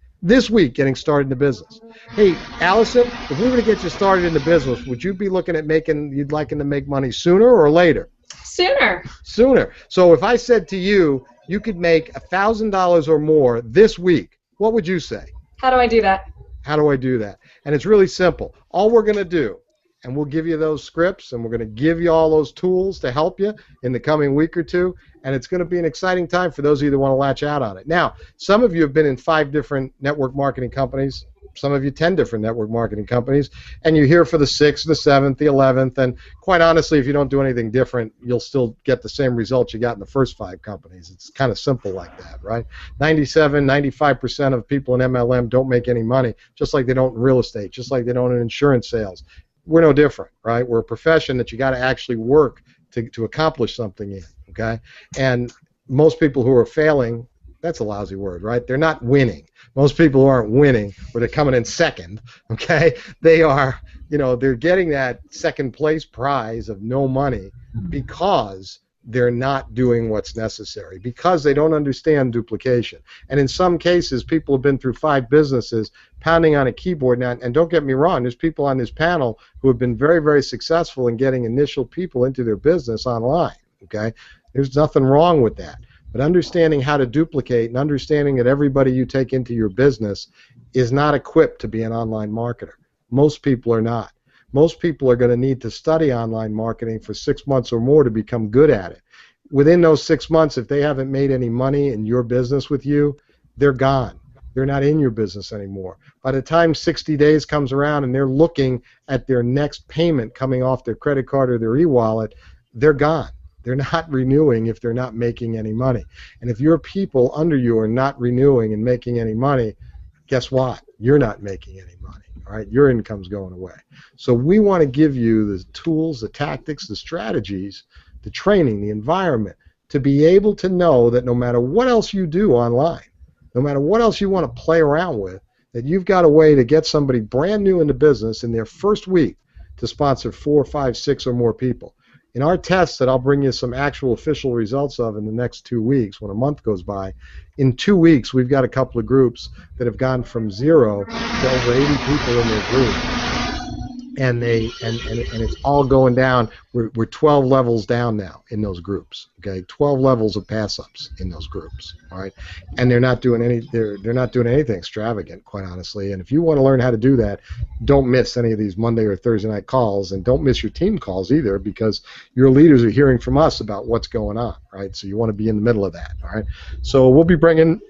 getting started in the business. Hey, Allison, if we were to get you started in the business, would you be looking at you'd like to make money sooner or later? Sooner. Sooner. So if I said to you, you could make $1,000 or more this week, what would you say? How do I do that? How do I do that? And it's really simple. All we're going to do, and we'll give you those scripts, and we're going to give you all those tools to help you in the coming week or two, and it's going to be an exciting time for those of you that want to latch out on it. Now, some of you have been in 5 different network marketing companies, some of you 10 different network marketing companies, and you're here for the 6th, the 7th, the 11th, and quite honestly, if you don't do anything different, you'll still get the same results you got in the first 5 companies. It's kind of simple like that, right? 95% of people in MLM don't make any money, just like they don't in real estate, just like they don't in insurance sales. We're no different, right? We're a profession that you got to actually work to accomplish something in, okay? And most people who are failing, that's a lousy word, right? They're not winning. Most people who aren't winning, or they're coming in second, okay? They are, they're getting that second place prize of no money because they're not doing what's necessary, because they don't understand duplication. And in some cases, people have been through 5 businesses pounding on a keyboard now, and don't get me wrong, there's people on this panel who have been very, very successful in getting initial people into their business online, okay? There's nothing wrong with that. But understanding how to duplicate and understanding that everybody you take into your business is not equipped to be an online marketer. Most people are not. Most people are going to need to study online marketing for 6 months or more to become good at it. within those 6 months, if they haven't made any money in your business with you, they're gone. They're not in your business anymore. By the time 60 days comes around and they're looking at their next payment coming off their credit card or their e-wallet, they're gone. They're not renewing if they're not making any money. And if your people under you are not renewing and making any money, guess what? You're not making any money. All right, your income's going away. So we want to give you the tools, the tactics, the strategies, the training, the environment to be able to know that no matter what else you do online, no matter what else you want to play around with, that you've got a way to get somebody brand new into business in their first week to sponsor 4, 5, 6 or more people. In our tests that I'll bring you some actual official results of in the next 2 weeks, when a month goes by, in 2 weeks we've got a couple of groups that have gone from 0 to over 80 people in their group. And it's all going down. We're 12 levels down now in those groups. Okay, 12 levels of pass-ups in those groups. All right, and they're not doing anything extravagant, quite honestly. And if you want to learn how to do that, don't miss any of these Monday or Thursday night calls, and don't miss your team calls either, because your leaders are hearing from us about what's going on. Right, so you want to be in the middle of that. All right, so we'll be bringing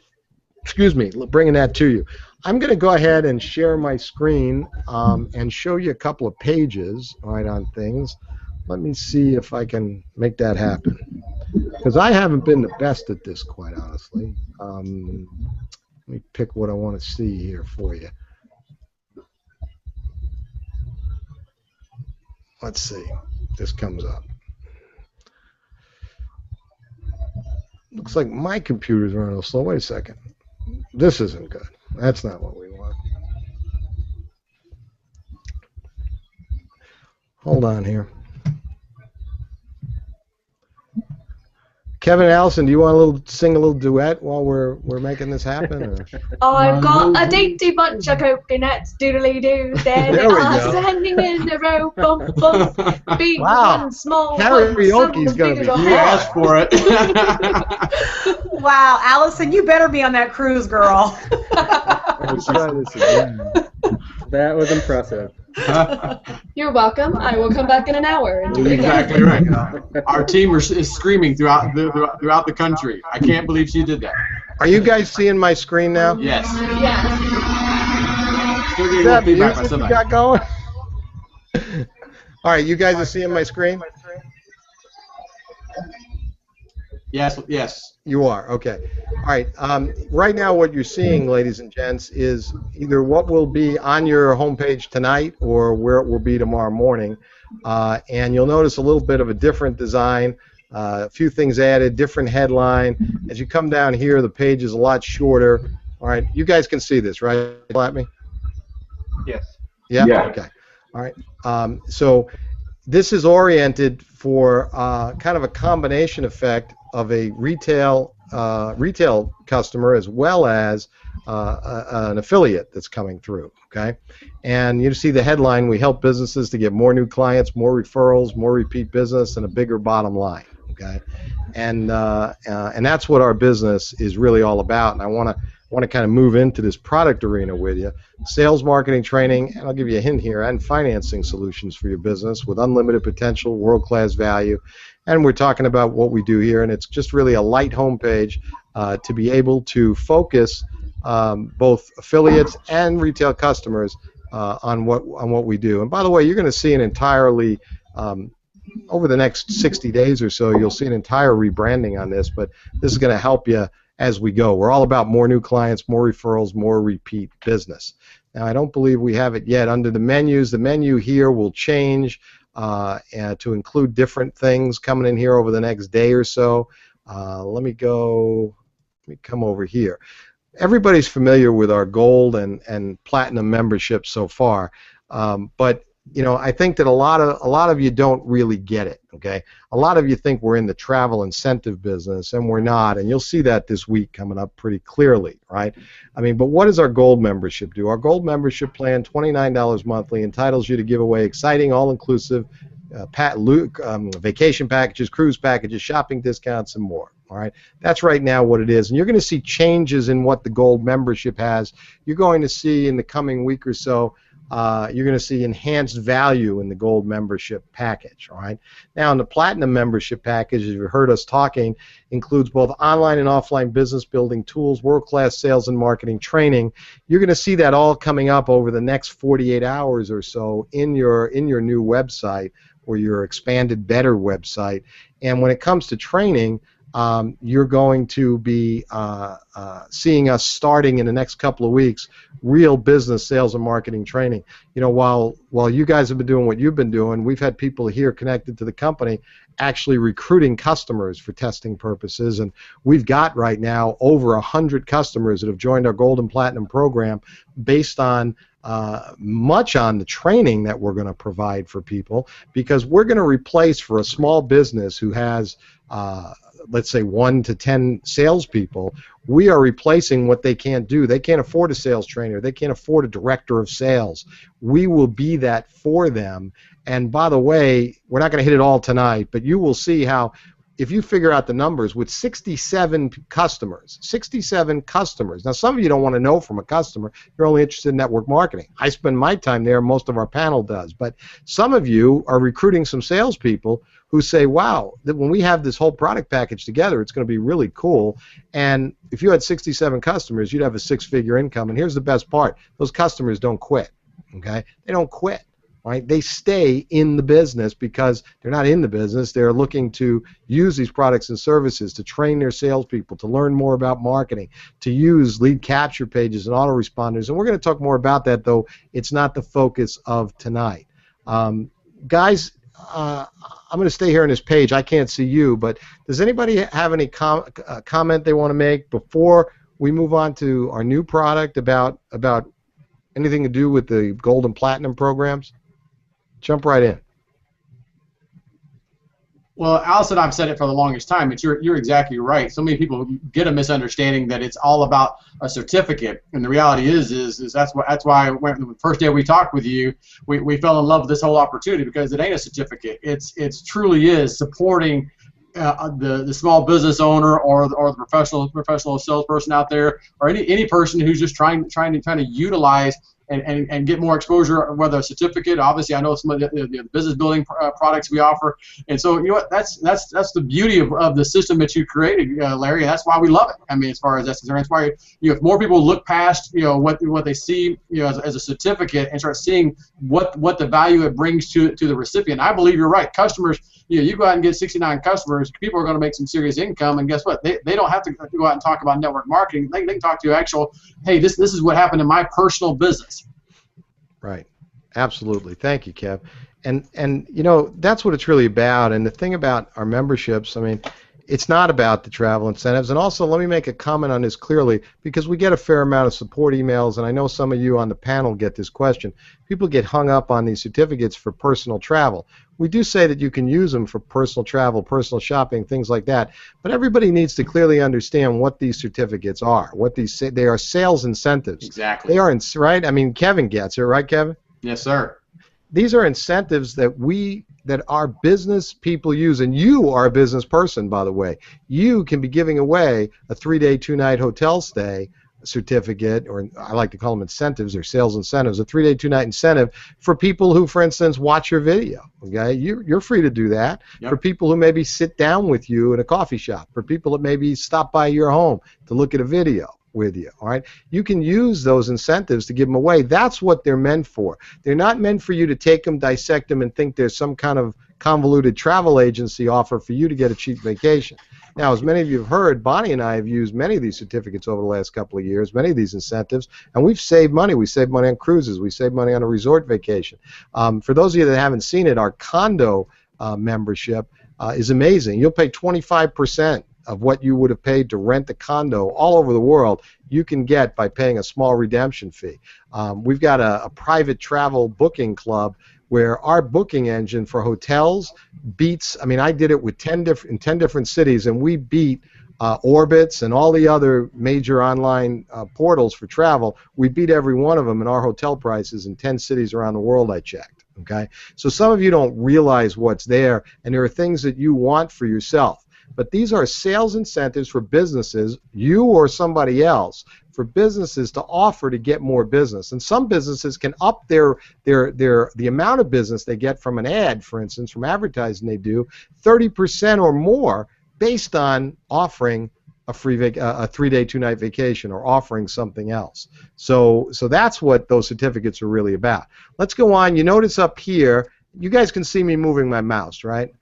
that to you. I'm going to go ahead and share my screen and show you a couple of pages, right, on things. Let me see if I can make that happen, because I haven't been the best at this, quite honestly. Let me pick what I want to see here for you. Let's see if this comes up. Looks like my computer's running a little slow. Wait a second. This isn't good. That's not what we want. Hold on here. Kevin and Allison, do you want to sing a little duet while we're making this happen? Or? I've got a dainty bunch of coconuts, doodly-doo. There they are, standing in a row, bump, bump. Big one, small one, karaoke's gonna be. You asked for it. Wow, Allison, you better be on that cruise, girl. Let's try this again. That was impressive. You're welcome. I will come back in an hour and do it again. Exactly right. Our team is screaming throughout the country. I can't believe she did that. Are you guys seeing my screen now? Yes. Yeah. Still getting a little feedback by You somebody. got going? All right, you guys are seeing my screen? Yes. Yes. You are, okay. All right, right now what you're seeing, ladies and gents, is either what will be on your homepage tonight or where it will be tomorrow morning. And you'll notice a little bit of a different design, a few things added, different headline. As you come down here, the page is a lot shorter. All right, you guys can see this, right? At me? Yes. Yeah? Yeah. Okay. All right. So this is oriented for kind of a combination effect of a retail customer as well as an affiliate that's coming through. Okay, and you see the headline: we help businesses to get more new clients, more referrals, more repeat business, and a bigger bottom line. Okay, and that's what our business is really all about. And I want to kind of move into this product arena with you: sales, marketing, training, and I'll give you a hint here, and financing solutions for your business with unlimited potential, world-class value. And we're talking about what we do here, and it's just really a light homepage to be able to focus both affiliates and retail customers on what we do. And by the way, you're going to see an entirely over the next 60 days or so, you'll see an entire rebranding on this, but this is going to help you as we go. We're all about more new clients, more referrals, more repeat business. Now, I don't believe we have it yet under the menus. The menu here will change and to include different things coming in here over the next day or so. Let me come over here. Everybody's familiar with our gold and platinum membership so far, but you know, I think that a lot of you don't really get it. Okay, a lot of you think we're in the travel incentive business, and we're not. And you'll see that this week coming up pretty clearly, right? I mean, but what does our gold membership do? Our gold membership plan, $29 monthly, entitles you to give away exciting, all-inclusive vacation packages, cruise packages, shopping discounts, and more. All right, that's right now what it is, and you're going to see changes in what the gold membership has. You're going to see in the coming week or so you're going to see enhanced value in the gold membership package. All right. Now, in the platinum membership package, as you've heard us talking, includes both online and offline business building tools, world-class sales and marketing training. You're going to see that all coming up over the next 48 hours or so in your new website or your expanded, better website. And when it comes to training, you're going to be seeing us starting in the next couple of weeks real business sales and marketing training. You know, while you guys have been doing what you've been doing, we've had people here connected to the company actually recruiting customers for testing purposes, and we've got right now over 100 customers that have joined our Gold and Platinum program based on much on the training that we're going to provide for people, because we're going to replace, for a small business who has let's say 1 to 10 salespeople, we are replacing what they can't do. They can't afford a sales trainer. They can't afford a director of sales. We will be that for them. And by the way, we're not going to hit it all tonight, but you will see how, if you figure out the numbers, with 67 customers, now some of you don't want to know from a customer, you're only interested in network marketing. I spend my time there, most of our panel does, but some of you are recruiting some salespeople who say, wow, that when we have this whole product package together, it's going to be really cool. And if you had 67 customers, you'd have a 6-figure income. And here's the best part. Those customers don't quit, okay? They don't quit, right? They stay in the business because they're not in the business. They're looking to use these products and services to train their salespeople, to learn more about marketing, to use lead capture pages and autoresponders. And we're going to talk more about that, though it's not the focus of tonight. Guys, I'm going to stay here on this page. I can't see you, but does anybody have any comment they want to make before we move on to our new product about anything to do with the Gold and Platinum programs? Jump right in. Well, Allison, I've said it for the longest time, but you're exactly right. So many people get a misunderstanding that it's all about a certificate, and the reality is that's why when the first day we talked with you, we fell in love with this whole opportunity, because it ain't a certificate. It's truly is supporting the small business owner or the professional salesperson out there, or any person who's just trying to utilize and get more exposure, whether a certificate. Obviously, I know some of the business building products we offer, and so you know what, that's the beauty of the system that you created, Larry. And that's why we love it. I mean, as far as that's concerned, that's why if more people look past what they see as a certificate and start seeing what the value it brings to the recipient. I believe you're right. Customers, you go out and get 69 customers, people are going to make some serious income, and guess what? They don't have to go out and talk about network marketing. They can talk to actual, hey, this is what happened in my personal business. Right. Absolutely. Thank you, Kev. And that's what it's really about. And the thing about our memberships, I mean, it's not about the travel incentives. And also, let me make a comment on this clearly, because we get a fair amount of support emails, and I know some of you on the panel get this question. People get hung up on these certificates for personal travel. We do say that you can use them for personal travel, personal shopping, things like that. But everybody needs to clearly understand what these certificates are. They are sales incentives. Exactly. They are, right? I mean, Kevin gets it, right, Kevin? Yes, sir. These are incentives that our business people use, and you are a business person, by the way. You can be giving away a 3-day, 2-night hotel stay certificate, or I like to call them incentives or sales incentives, a 3-day, 2-night incentive for people who, for instance, watch your video. Okay, you're free to do that. Yep. For people who maybe sit down with you in a coffee shop, for people that maybe stop by your home to look at a video with you. All right, you can use those incentives to give them away. That's what they're meant for. They're not meant for you to take them, dissect them, and think there's some kind of convoluted travel agency offer for you to get a cheap vacation. Now, as many of you have heard, Bonnie and I have used many of these certificates over the last couple of years, many of these incentives, and we've saved money. We saved money on cruises. We saved money on a resort vacation. For those of you that haven't seen it, our condo membership is amazing. You'll pay 25% of what you would have paid to rent a condo all over the world. You can get by paying a small redemption fee. We've got a private travel booking club where our booking engine for hotels beats, I mean, I did it with 10 different cities, and we beat Orbitz and all the other major online portals for travel. We beat every one of them in our hotel prices in 10 cities around the world I checked. Okay? So some of you don't realize what's there, and there are things that you want for yourself. But these are sales incentives for businesses, you or somebody else, for businesses to offer to get more business. And some businesses can up the amount of business they get from an ad, for instance, from advertising they do, 30% or more based on offering a free a 3-day 2-night vacation or offering something else. So that's what those certificates are really about. Let's go on. You notice up here, you guys can see me moving my mouse, right?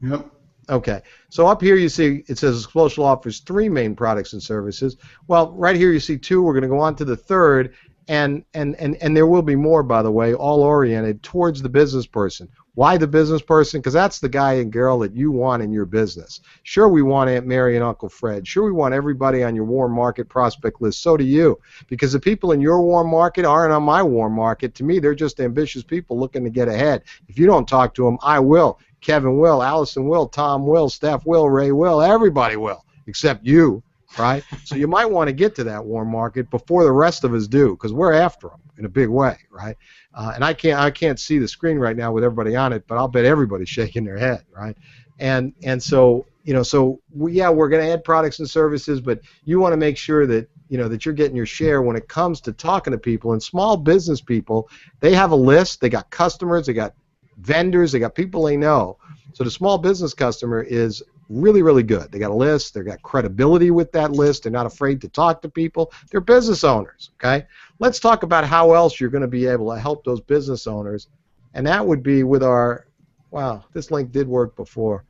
Yep. Okay, so up here you see it says Xplocial offers 3 main products and services. Well, right here you see 2. We're going to go on to the 3rd, and there will be more, by the way, all oriented towards the business person. Why the business person? Because that's the guy and girl that you want in your business. Sure, we want Aunt Mary and Uncle Fred. Sure, we want everybody on your warm market prospect list. So do you. Because the people in your warm market aren't on my warm market. To me, they're just ambitious people looking to get ahead. If you don't talk to them, I will. Kevin will, Allison will, Tom will, Steph will, Ray will, everybody will, except you, right? So you might want to get to that warm market before the rest of us do, because we're after them in a big way, right? And I can't see the screen right now with everybody on it, but I'll bet everybody's shaking their head, right? And so we're going to add products and services, but you want to make sure that that you're getting your share when it comes to talking to people. And small business people, they have a list, they got customers, they got vendors, they got people they know. So the small business customer is really, really good. They got a list, they got credibility with that list, they're not afraid to talk to people, they're business owners, okay? Let's talk about how else you're going to be able to help those business owners, and that would be with our, wow, this link did work before.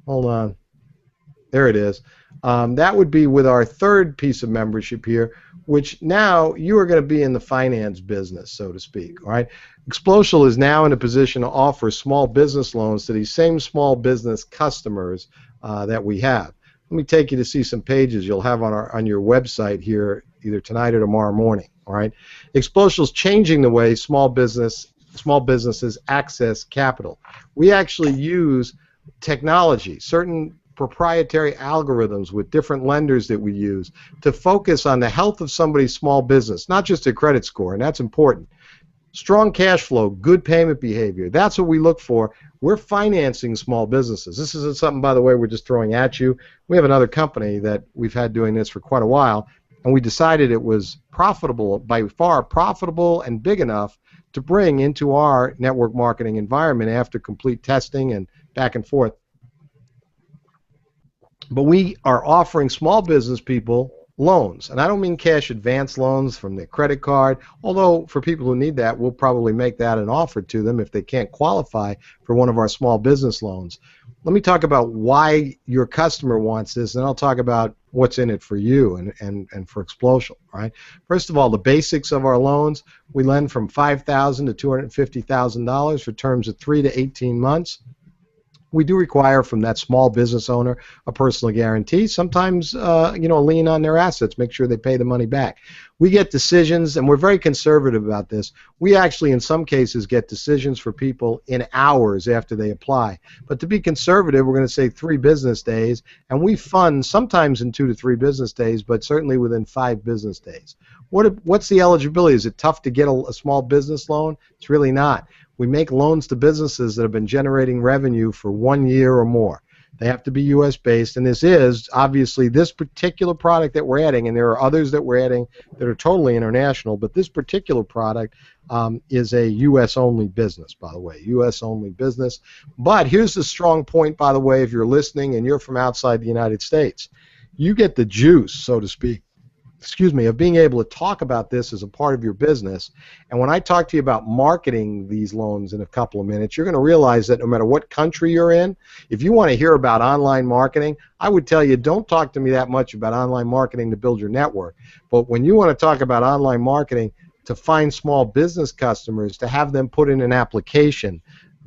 Hold on. There it is. That would be with our 3rd piece of membership here, which now you are going to be in the finance business, so to speak. All right. Xplocial is now in a position to offer small business loans to these same small business customers that we have. Let me take you to see some pages you'll have on your website here either tonight or tomorrow morning. All right. Xplocial is changing the way small businesses access capital. We actually use technology, certain proprietary algorithms with different lenders that we use to focus on the health of somebody's small business, not just their credit score, and that's important. Strong cash flow, good payment behavior, that's what we look for. We're financing small businesses. This isn't something, by the way, we're just throwing at you. We have another company that we've had doing this for quite a while, and we decided it was profitable, by far profitable and big enough to bring into our network marketing environment after complete testing and back and forth. But we are offering small business people loans, and I don't mean cash advance loans from their credit card, although for people who need that, we'll probably make that an offer to them if they can't qualify for one of our small business loans. Let me talk about why your customer wants this, and I'll talk about what's in it for you and for Xplocial. Right? First of all, the basics of our loans, we lend from $5,000 to $250,000 for terms of 3 to 18 months. We do require from that small business owner a personal guarantee. Sometimes, a lien on their assets, make sure they pay the money back. We get decisions, and we're very conservative about this. We actually, in some cases, get decisions for people in hours after they apply. But to be conservative, we're going to say 3 business days, and we fund sometimes in 2 to 3 business days, but certainly within 5 business days. What's the eligibility? Is it tough to get a small business loan? It's really not. We make loans to businesses that have been generating revenue for 1 year or more. They have to be U.S. based, and this is obviously this particular product that we're adding, and there are others that we're adding that are totally international, but this particular product is a U.S. only business, by the way, U.S. only business. But here's the strong point, by the way, if you're listening and you're from outside the United States. You get the juice, so to speak, of being able to talk about this as a part of your business. And when I talk to you about marketing these loans in a couple of minutes, you're going to realize that no matter what country you're in, if you want to hear about online marketing, I would tell you don't talk to me that much about online marketing to build your network. But when you want to talk about online marketing to find small business customers, to have them put in an application,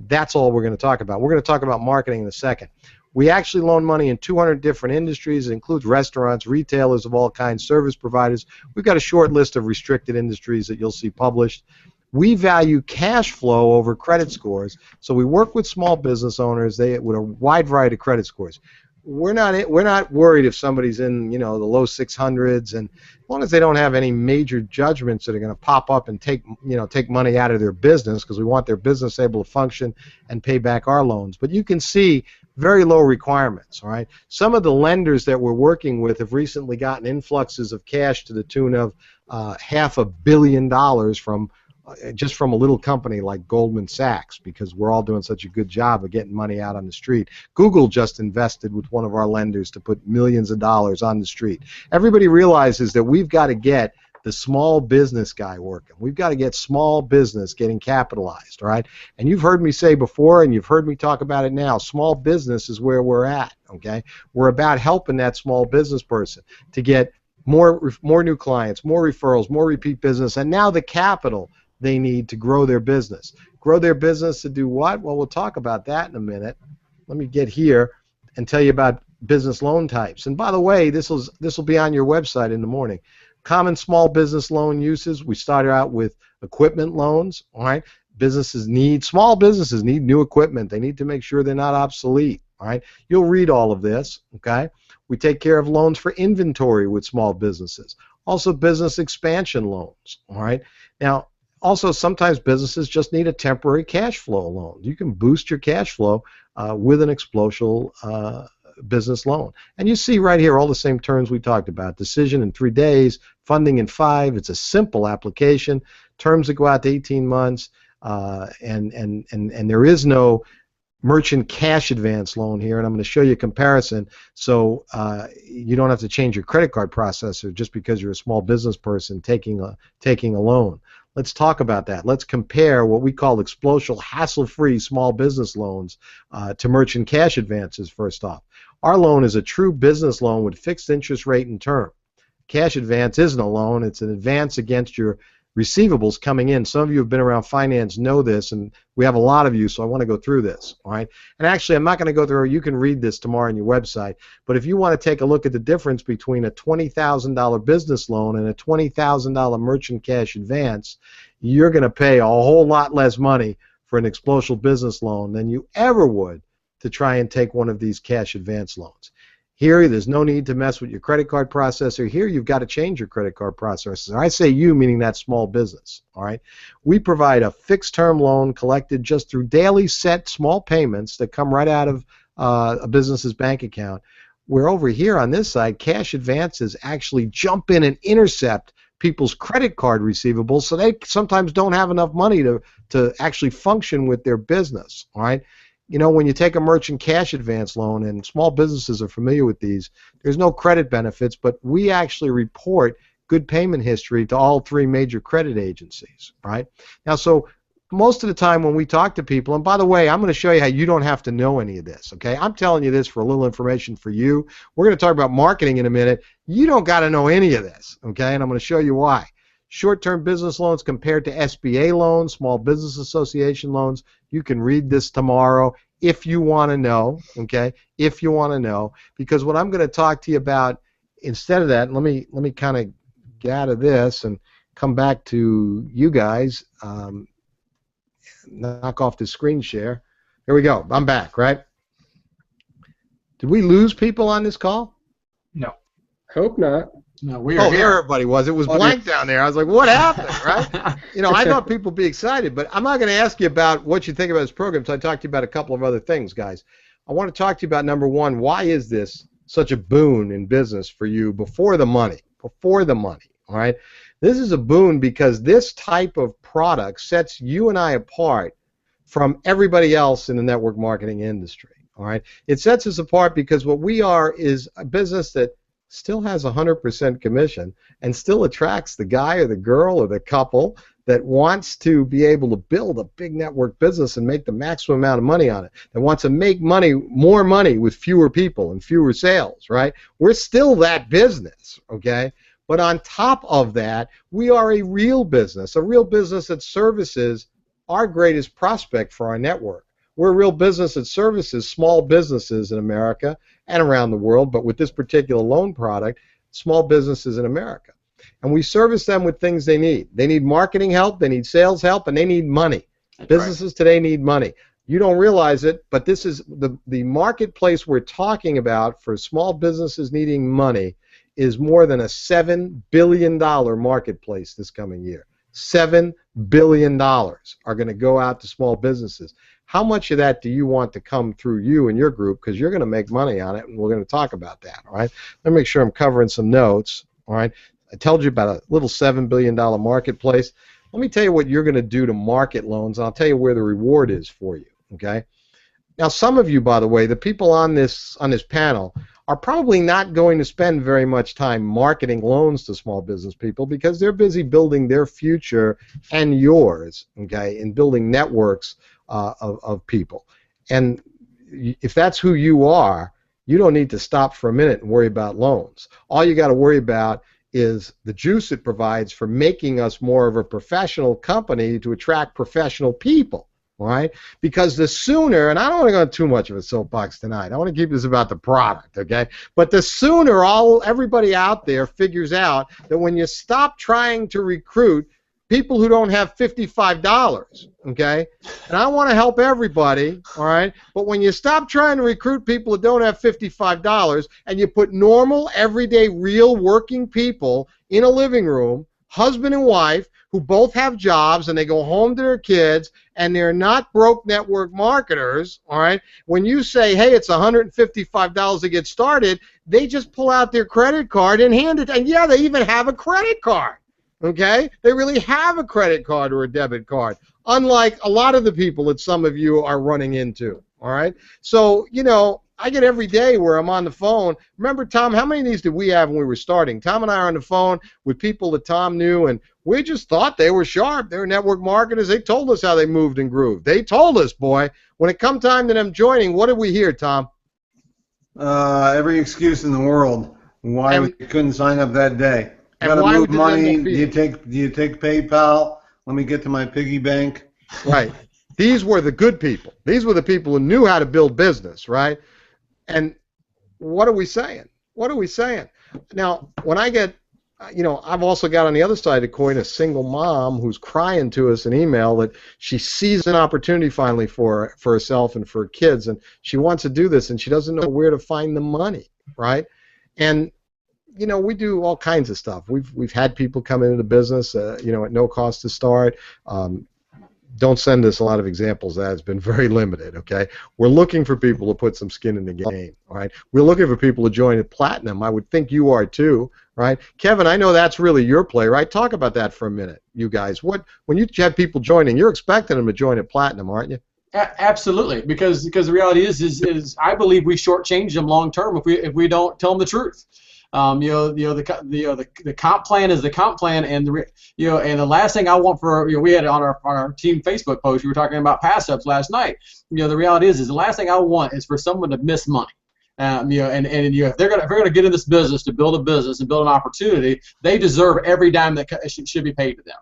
that's all we're going to talk about. We're going to talk about marketing in a second. We actually loan money in 200 different industries. It includes restaurants, retailers of all kinds, service providers. We've got a short list of restricted industries that you'll see published. We value cash flow over credit scores, so we work with small business owners with a wide variety of credit scores. We're not worried if somebody's in the low 600s, and as long as they don't have any major judgments that are going to pop up and take money out of their business, because we want their business able to function and pay back our loans. But you can see very low requirements, all right? Some of the lenders that we're working with have recently gotten influxes of cash to the tune of $500 million from just from a little company like Goldman Sachs, because we're all doing such a good job of getting money out on the street. Google just invested with one of our lenders to put millions of dollars on the street. Everybody realizes that we've got to get the small business guy working. We've got to get small business getting capitalized, all right? And you've heard me say before, and you've heard me talk about it now, small business is where we're at, okay? We're about helping that small business person to get more new clients, more referrals, more repeat business, and now the capital they need to grow their business. Grow their business to do what? Well, we'll talk about that in a minute. Let me get here and tell you about business loan types. And by the way, this will be on your website in the morning. Common small business loan uses. We started out with equipment loans. All right, small businesses need new equipment. They need to make sure they're not obsolete. All right, you'll read all of this. Okay, we take care of loans for inventory with small businesses. Also, business expansion loans. All right, now also sometimes businesses just need a temporary cash flow loan. You can boost your cash flow with an xplocial business loan. And you see right here all the same terms we talked about. Decision in 3 days, funding in 5. It's a simple application. Terms that go out to 18 months, and there is no merchant cash advance loan here, and I'm going to show you a comparison so you don't have to change your credit card processor just because you're a small business person taking a loan. Let's talk about that. Let's compare what we call xplocial hassle-free small business loans to merchant cash advances first off. Our loan is a true business loan with fixed interest rate and term. Cash advance isn't a loan. It's an advance against your receivables coming in. Some of you have been around finance know this, and we have a lot of you, so I want to go through this. All right? And actually, I'm not going to go through it. You can read this tomorrow on your website. But if you want to take a look at the difference between a $20,000 business loan and a $20,000 merchant cash advance, you're going to pay a whole lot less money for an xplocial business loan than you ever would to try and take one of these cash advance loans. Here, there's no need to mess with your credit card processor. Here, you've got to change your credit card processor. I say you, meaning that small business. All right. We provide a fixed-term loan collected just through daily set small payments that come right out of a business's bank account. Where over here on this side, cash advances actually jump in and intercept people's credit card receivables, so they sometimes don't have enough money to actually function with their business. All right. You know, when you take a merchant cash advance loan, and small businesses are familiar with these, there's no credit benefits, but we actually report good payment history to all 3 major credit agencies, right? Now, so most of the time when we talk to people, and by the way, I'm going to show you how you don't have to know any of this, okay? I'm telling you this for a little information for you. We're going to talk about marketing in a minute. You don't got to know any of this, okay? And I'm going to show you why. Short-term business loans compared to SBA loans, Small Business Association loans. You can read this tomorrow if you want to know, okay? If you want to know, because what I'm going to talk to you about instead of that, let me kind of get out of this and come back to you guys. Knock off the screen share. Here we go. I'm back, right? Did we lose people on this call? No. Hope not. No, we are here. There everybody was. It was blank down there. I was like, what happened, right? You know, I thought people would be excited, but I'm not going to ask you about what you think about this program until I talk to you about a couple of other things, guys. I want to talk to you about, number one, why is this such a boon in business for you before the money? Before the money, all right? This is a boon because this type of product sets you and I apart from everybody else in the network marketing industry, all right? It sets us apart because what we are is a business that still has 100% commission and still attracts the guy or the girl or the couple that wants to be able to build a big network business and make the maximum amount of money on it, that wants to make money, more money with fewer people and fewer sales, right? We're still that business, okay? But on top of that, we are a real business that services our greatest prospect for our network. We're a real business that services small businesses in America and around the world, but with this particular loan product, small businesses in America. And we service them with things they need. They need marketing help, they need sales help, and they need money. That's businesses right. Today need money. You don't realize it, but this is the marketplace we're talking about for small businesses needing money is more than a $7 billion marketplace this coming year. $7 billion are going to go out to small businesses. How much of that do you want to come through you and your group? Because you're going to make money on it, and we're going to talk about that, all right? Let me make sure I'm covering some notes, all right? I told you about a little $7 billion marketplace. Let me tell you what you're going to do to market loans, and I'll tell you where the reward is for you, okay? Now, some of you, by the way, the people on this panel, are probably not going to spend very much time marketing loans to small business people because they're busy building their future and yours, okay, and building networks of people. And if that's who you are, you don't need to stop for a minute and worry about loans. All you got to worry about is the juice it provides for making us more of a professional company to attract professional people. All right? Because the sooner, and I don't want to go too much of a soapbox tonight. I want to keep this about the product, okay? But the sooner everybody out there figures out that when you stop trying to recruit people who don't have $55, okay? And I want to help everybody, all right? But when you stop trying to recruit people that don't have $55 and you put normal, everyday, real working people in a living room, husband and wife, who both have jobs and they go home to their kids and they're not broke network marketers, all right? When you say, hey, it's $155 to get started, they just pull out their credit card and hand it. And yeah, they even have a credit card, okay? They really have a credit card or a debit card, unlike a lot of the people that some of you are running into, all right? So, you know, I get every day where I'm on the phone. Remember, Tom, how many of these did we have when we were starting? Tom and I are on the phone with people that Tom knew, and we just thought they were sharp. They were network marketers. They told us how they moved and grooved. They told us, boy. When it come time to them joining, what did we hear, Tom? Every excuse in the world why we couldn't sign up that day. And why move money? Do you take PayPal? Let me get to my piggy bank. Right. These were the good people. These were the people who knew how to build business, right? And what are we saying? What are we saying? Now, when I get, you know, I've also got on the other side of the coin a single mom who's crying to us an email that she sees an opportunity finally for herself and for her kids, and she wants to do this, and she doesn't know where to find the money, right? And you know, we do all kinds of stuff. We've had people come into the business, you know, at no cost to start. Don't send us a lot of examples. That has been very limited, okay? We're looking for people to put some skin in the game, all right? We're looking for people to join at Platinum. I would think you are too, right? Kevin, I know that's really your play, right? Talk about that for a minute, you guys. When you have people joining, you're expecting them to join at Platinum, aren't you? Absolutely, because the reality is I believe we shortchange them long term if we don't tell them the truth. The comp plan is the comp plan, and and the last thing I want for we had on our team Facebook post, we were talking about pass ups last night. The reality is the last thing I want is for someone to miss money. If they're gonna get in this business to build a business and build an opportunity, they deserve every dime that should be paid to them.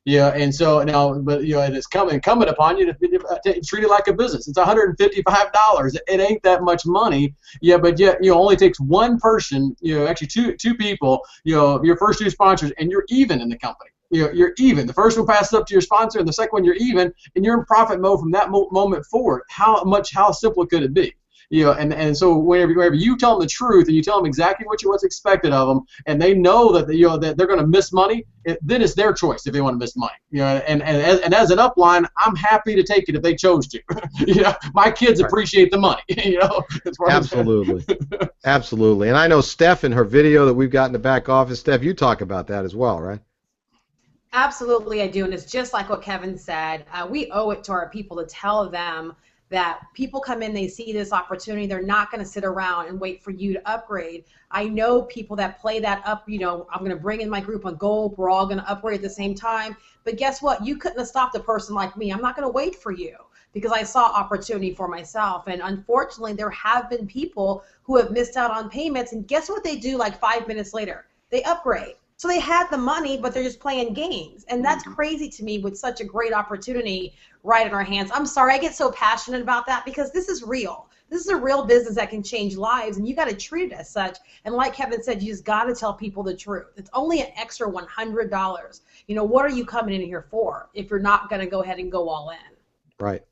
And so now, but it's incumbent upon you to treat it like a business. It's $155. It ain't that much money. But yet only takes one person. Actually two people. Your first two sponsors, and you're even in the company. You're even. The first one passes up to your sponsor, and the second one you're even, and you're in profit mode from that moment forward. How simple could it be? And so whenever you tell them the truth and you tell them exactly what's expected of them, and they know that that they're going to miss money, then it's their choice if they want to miss money. And as an upline, I'm happy to take it if they chose to. My kids appreciate the money. Absolutely, absolutely. And I know Steph in her video that we've got in the back office. Steph, you talk about that as well, right? Absolutely, I do, and it's just like what Kevin said. We owe it to our people to tell them that people come in, they see this opportunity, they're not going to sit around and wait for you to upgrade. I know people that play that up, I'm going to bring in my group on gold, we're all going to upgrade at the same time, but guess what? You couldn't have stopped a person like me. I'm not going to wait for you because I saw opportunity for myself, and unfortunately there have been people who have missed out on payments, and guess what they do like 5 minutes later? They upgrade. So they had the money, but they're just playing games. And that's crazy to me with such a great opportunity right in our hands. I'm sorry, I get so passionate about that because this is real. This is a real business that can change lives, and you got to treat it as such. And like Kevin said, you just got to tell people the truth. It's only an extra $100. What are you coming in here for if you're not going to go ahead and go all in? Right.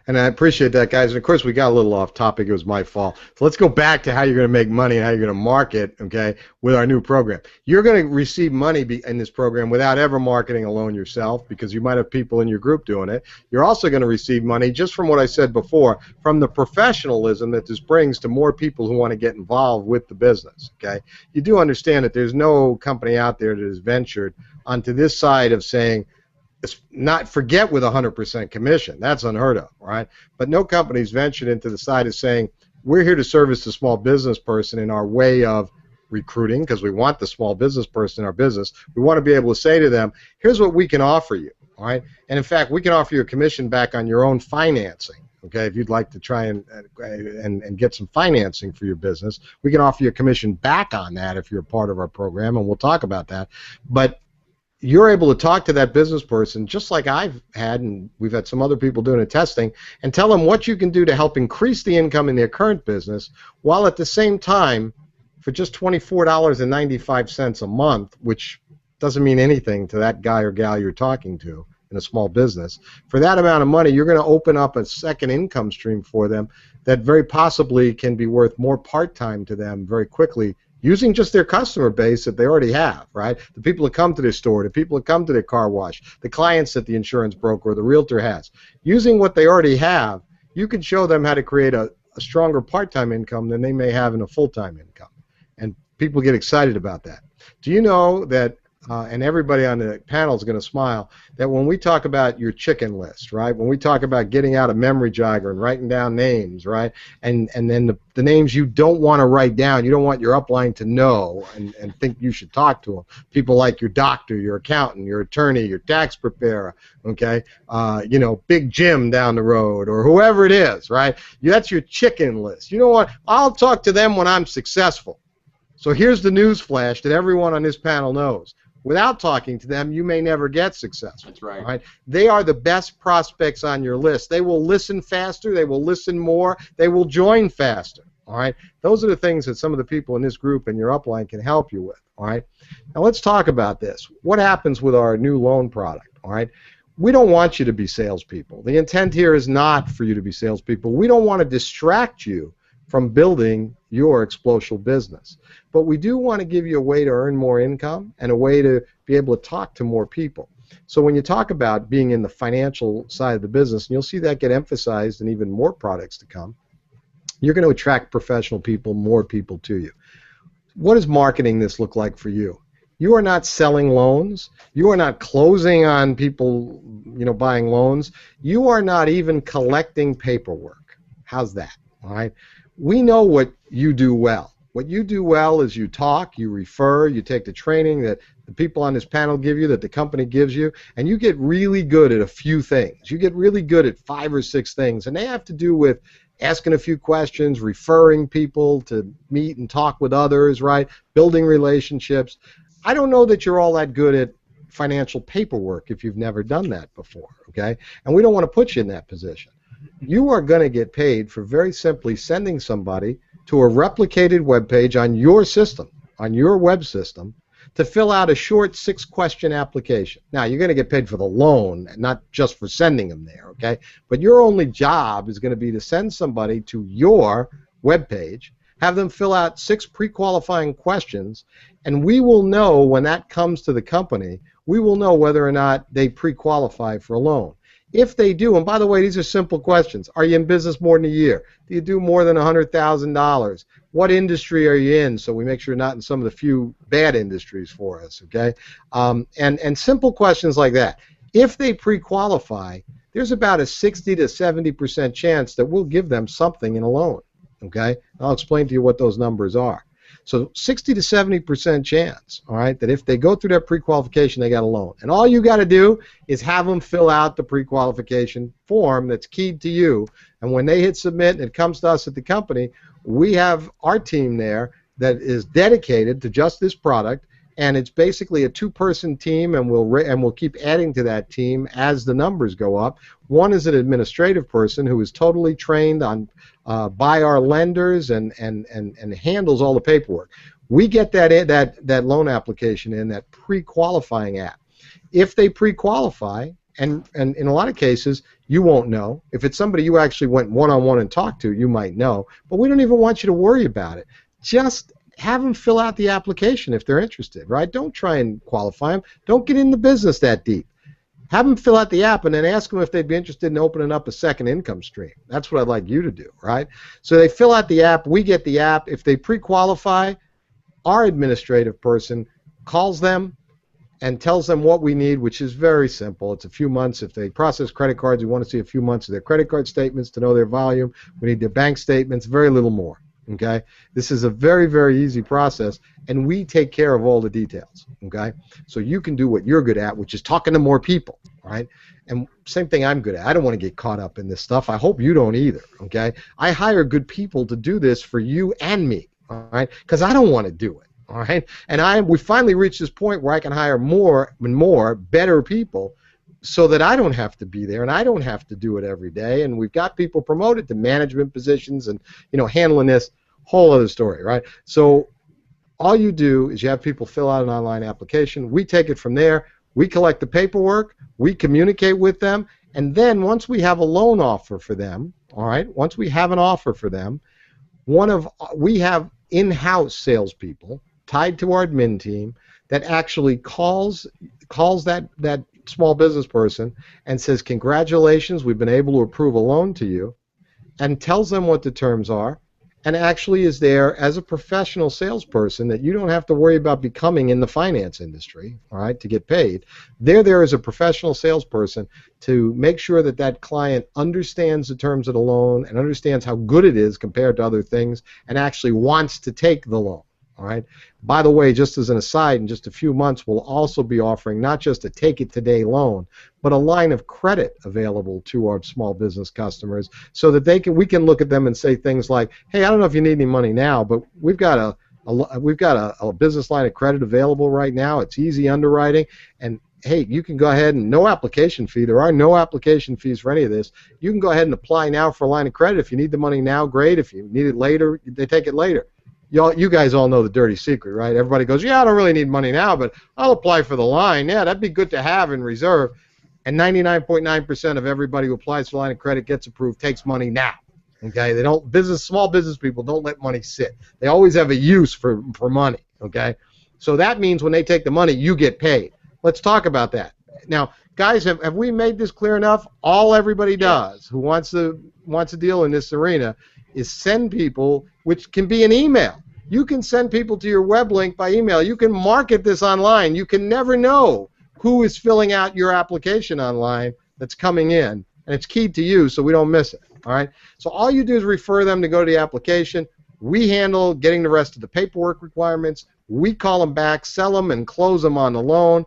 And I appreciate that, guys. And of course, we got a little off topic. It was my fault. So let's go back to how you're going to make money and how you're going to market, okay, with our new program. You're going to receive money in this program without ever marketing a loan yourself, because you might have people in your group doing it. You're also going to receive money, just from what I said before, from the professionalism that this brings to more people who want to get involved with the business, okay? You do understand that there's no company out there that has ventured onto this side of saying, not forget with 100% commission. That's unheard of, right? But no company's ventured into the side of saying, we're here to service the small business person in our way of recruiting, because we want the small business person in our business. We want to be able to say to them, here's what we can offer you, all right? And in fact, we can offer you a commission back on your own financing, okay? If you'd like to try and get some financing for your business, we can offer you a commission back on that if you're a part of our program, and we'll talk about that. But you're able to talk to that business person, just like I've had, and we've had some other people doing the testing, and tell them what you can do to help increase the income in their current business, while at the same time, for just $24.95 a month, which doesn't mean anything to that guy or gal you're talking to in a small business, for that amount of money, you're going to open up a second income stream for them that very possibly can be worth more part-time to them very quickly, using just their customer base that they already have, right? The people that come to their store, the people that come to their car wash, the clients that the insurance broker or the realtor has. Using what they already have, you can show them how to create a stronger part-time income than they may have in a full-time income. And people get excited about that. Do you know that, and everybody on the panel is going to smile, that when we talk about your chicken list, right, when we talk about getting out a memory jogger and writing down names, right, and then the names you don't want to write down, you don't want your upline to know and think you should talk to them, people like your doctor, your accountant, your attorney, your tax preparer, okay, you know, Big Jim down the road, or whoever it is, right, that's your chicken list. You know what, I'll talk to them when I'm successful. So here's the news flash that everyone on this panel knows. Without talking to them, you may never get successful. That's right. Right? They are the best prospects on your list. They will listen faster. They will listen more. They will join faster. All right? Those are the things that some of the people in this group and your upline can help you with. All right? Now let's talk about this. What happens with our new loan product? All right? We don't want you to be salespeople. The intent here is not for you to be salespeople. We don't want to distract you from building your xplocial business. But we do want to give you a way to earn more income and a way to be able to talk to more people. So when you talk about being in the financial side of the business, and you'll see that get emphasized in even more products to come, you're going to attract professional people, more people to you. What does marketing this look like for you? You are not selling loans. You are not closing on people, you know, buying loans. You are not even collecting paperwork. How's that? All right? We know what you do well. What you do well is you talk, you refer, you take the training that the people on this panel give you, that the company gives you, and you get really good at a few things. You get really good at 5 or 6 things, and they have to do with asking a few questions, referring people to meet and talk with others, right? Building relationships. I don't know that you're all that good at financial paperwork if you've never done that before, okay? And we don't want to put you in that position. You are going to get paid for very simply sending somebody to a replicated web page on your system, on your web system, to fill out a short 6-question application. Now, you're going to get paid for the loan, not just for sending them there, okay? But your only job is going to be to send somebody to your web page, have them fill out 6 pre-qualifying questions, and we will know when that comes to the company, we will know whether or not they pre-qualify for a loan. If they do, and by the way, these are simple questions. Are you in business more than a year? Do you do more than $100,000? What industry are you in? So we make sure you're not in some of the few bad industries for us, okay? And simple questions like that. If they pre-qualify, there's about a 60 to 70% chance that we'll give them something in a loan, okay? I'll explain to you what those numbers are. So 60 to 70% chance, all right, that if they go through that pre-qualification, they got a loan. And all you got to do is have them fill out the pre-qualification form that's keyed to you. And when they hit submit and it comes to us at the company, we have our team there that is dedicated to just this product. And it's basically a 2-person team, and we'll keep adding to that team as the numbers go up. One is an administrative person who is totally trained on by our lenders and handles all the paperwork. We get that loan application in, that pre-qualifying app. If they pre-qualify And in a lot of cases, you won't know. If it's somebody you actually went one-on-one and talked to, you might know. But we don't even want you to worry about it. Just have them fill out the application if they're interested, right? Don't try and qualify them. Don't get in the business that deep. Have them fill out the app and then ask them if they'd be interested in opening up a second income stream. That's what I'd like you to do, right? So they fill out the app. We get the app. If they pre-qualify, our administrative person calls them and tells them what we need, which is very simple. It's a few months. If they process credit cards, we want to see a few months of their credit card statements to know their volume. We need their bank statements, very little more. Okay? This is a very, very easy process, and we take care of all the details. Okay? So you can do what you're good at, which is talking to more people. Right? And same thing I'm good at. I don't want to get caught up in this stuff. I hope you don't either. Okay? I hire good people to do this for you and me. All right? Because I don't want to do it. All right, and we finally reached this point where I can hire more and more better people, so that I don't have to be there and I don't have to do it every day. And we've got people promoted to management positions and handling this whole other story, right? So all you do is you have people fill out an online application. We take it from there. We collect the paperwork. We communicate with them, and then once we have a loan offer for them, all right, once we have an offer for them, we have in-house salespeople tied to our admin team that actually calls that small business person and says, congratulations, we've been able to approve a loan to you, and tells them what the terms are, and actually is there as a professional salesperson that you don't have to worry about becoming in the finance industry, all right, to get paid. They're there as a professional salesperson to make sure that that client understands the terms of the loan and understands how good it is compared to other things and actually wants to take the loan. All right. By the way, just as an aside, in just a few months, we'll also be offering not just a take-it-today loan, but a line of credit available to our small business customers, so that we can look at them and say things like, "Hey, I don't know if you need any money now, but we've got a business line of credit available right now. It's easy underwriting, and hey, you can go ahead and no application fee. There are no application fees for any of this. You can go ahead and apply now for a line of credit. If you need the money now, great. If you need it later, they take it later." You guys all know the dirty secret, right? Everybody goes, yeah, I don't really need money now, but I'll apply for the line. Yeah, that'd be good to have in reserve. And 99.9% of everybody who applies for a line of credit gets approved, takes money now. Okay, small business people don't let money sit. They always have a use for money. Okay, so that means when they take the money, you get paid. Let's talk about that. Now, guys, have we made this clear enough? All everybody does who wants to deal in this arena is send people, which can be an email. You can send people to your web link by email. You can market this online. You can never know who is filling out your application online that's coming in, and it's keyed to you so we don't miss it. All right. So all you do is refer them to go to the application. We handle getting the rest of the paperwork requirements. We call them back, sell them, and close them on the loan,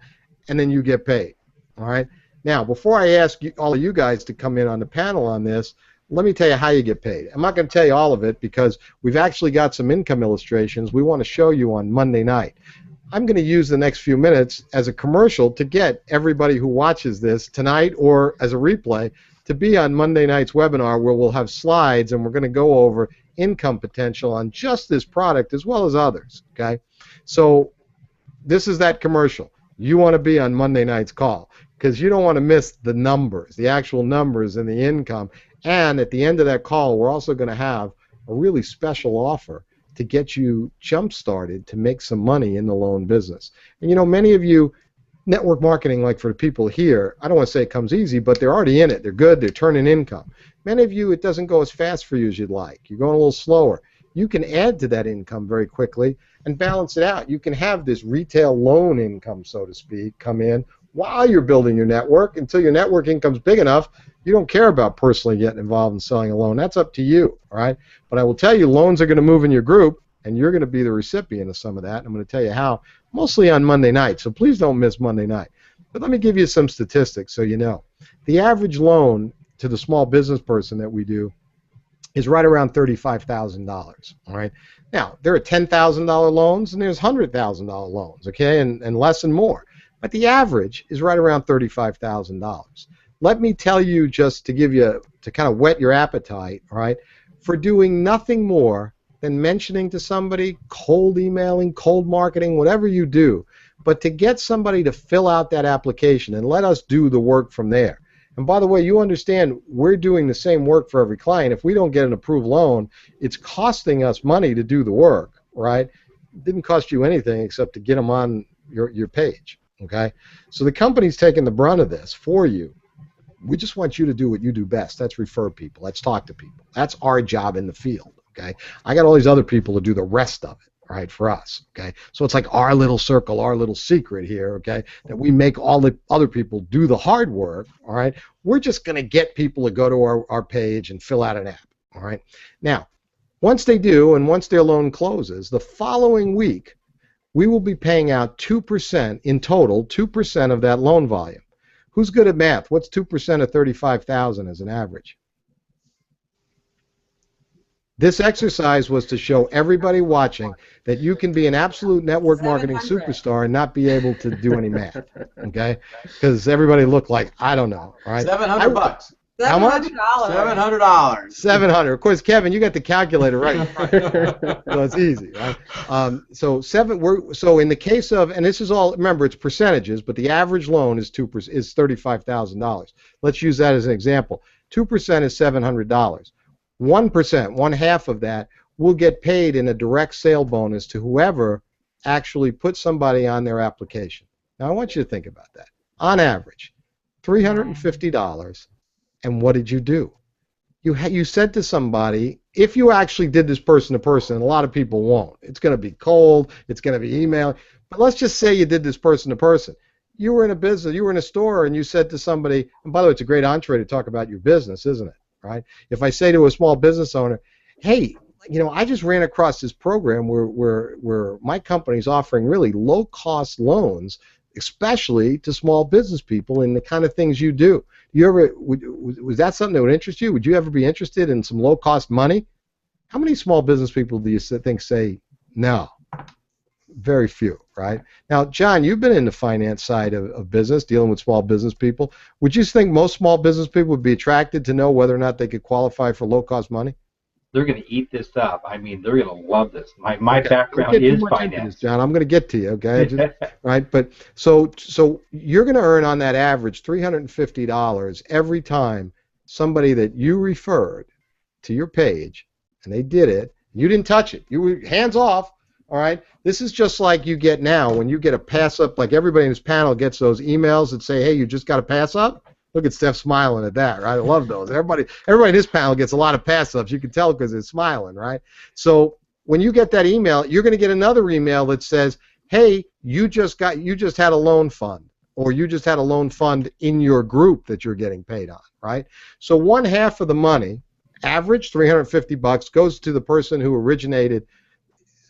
and then you get paid. All right. Now, before I ask all of you guys to come in on the panel on this, let me tell you how you get paid. I'm not going to tell you all of it because we've actually got some income illustrations we want to show you on Monday night. I'm going to use the next few minutes as a commercial to get everybody who watches this tonight or as a replay to be on Monday night's webinar, where we'll have slides and we're going to go over income potential on just this product as well as others. Okay, so this is that commercial. You want to be on Monday night's call because you don't want to miss the numbers, the actual numbers and the income. And at the end of that call, we're also going to have a really special offer to get you jump-started to make some money in the loan business. And many of you, network marketing, like for the people here, I don't want to say it comes easy, but they're already in it. They're good. They're turning income. Many of you, it doesn't go as fast for you as you'd like. You're going a little slower. You can add to that income very quickly and balance it out. You can have this retail loan income, so to speak, come in while you're building your network until your network income's big enough. You don't care about personally getting involved in selling a loan. That's up to you, all right? But I will tell you, loans are going to move in your group, and you're going to be the recipient of some of that. I'm going to tell you how, mostly on Monday night, so please don't miss Monday night. But let me give you some statistics so you know. The average loan to the small business person that we do is right around $35,000, all right? Now, there are $10,000 loans and there's $100,000 loans, okay, and less and more. But the average is right around $35,000. Let me tell you, just to give you, to kind of whet your appetite, all right, for doing nothing more than mentioning to somebody, cold emailing, cold marketing, whatever you do, but to get somebody to fill out that application and let us do the work from there. And by the way, you understand we're doing the same work for every client. If we don't get an approved loan, it's costing us money to do the work, right? It didn't cost you anything except to get them on your page, okay? So the company's taking the brunt of this for you. We just want you to do what you do best. That's refer people. Let's talk to people. That's our job in the field, okay? I got all these other people to do the rest of it. Right, for us, okay? So it's like our little circle, our little secret here, okay, that we make all the other people do the hard work, all right? We're just going to get people to go to our page and fill out an app, all right? Now, once they do and once their loan closes, the following week, we will be paying out 2% in total, 2% of that loan volume. Who's good at math? What's 2% of 35,000 as an average? This exercise was to show everybody watching that you can be an absolute network marketing superstar and not be able to do any math, okay? Because everybody looked like, I don't know, all right? $700. How much? $700. 700. Of course, Kevin, you got the calculator right in front of you, so it's easy, right? So in the case of, and this is all, remember, it's percentages, but the average loan is $35,000. Let's use that as an example. 2% is $700. 1%, one half of that, will get paid in a direct sale bonus to whoever actually puts somebody on their application. Now, I want you to think about that. On average, $350, and what did you do? You said to somebody, if you actually did this person to person, and a lot of people won't. It's going to be cold, it's going to be email, but let's just say you did this person to person. You were in a business, you were in a store, and you said to somebody, and by the way, it's a great entree to talk about your business, isn't it? Right? If I say to a small business owner, hey, I just ran across this program where my company's offering really low-cost loans, especially to small business people in the kind of things you do. Was that something that would interest you? Would you ever be interested in some low-cost money? How many small business people do you think say no? Very few, right? Now, John, you've been in the finance side of business, dealing with small business people. Would you think most small business people would be attracted to know whether or not they could qualify for low-cost money? They're going to eat this up. I mean, they're going to love this. My background is finance. John, I'm going to get to you, okay? Right? But so you're going to earn on that average $350 every time somebody that you referred to your page, and they did it, you didn't touch it. You were hands off. All right, this is just like you get now when you get a pass up, like everybody in this panel gets those emails that say, hey, you just got a pass up. Look at Steph smiling at that, right? I love those. Everybody in this panel gets a lot of pass ups. You can tell because it's smiling, right? So when you get that email, you're going to get another email that says, hey, you just had a loan fund, or you just had a loan fund in your group that you're getting paid on, right? So one half of the money, average $350, goes to the person who originated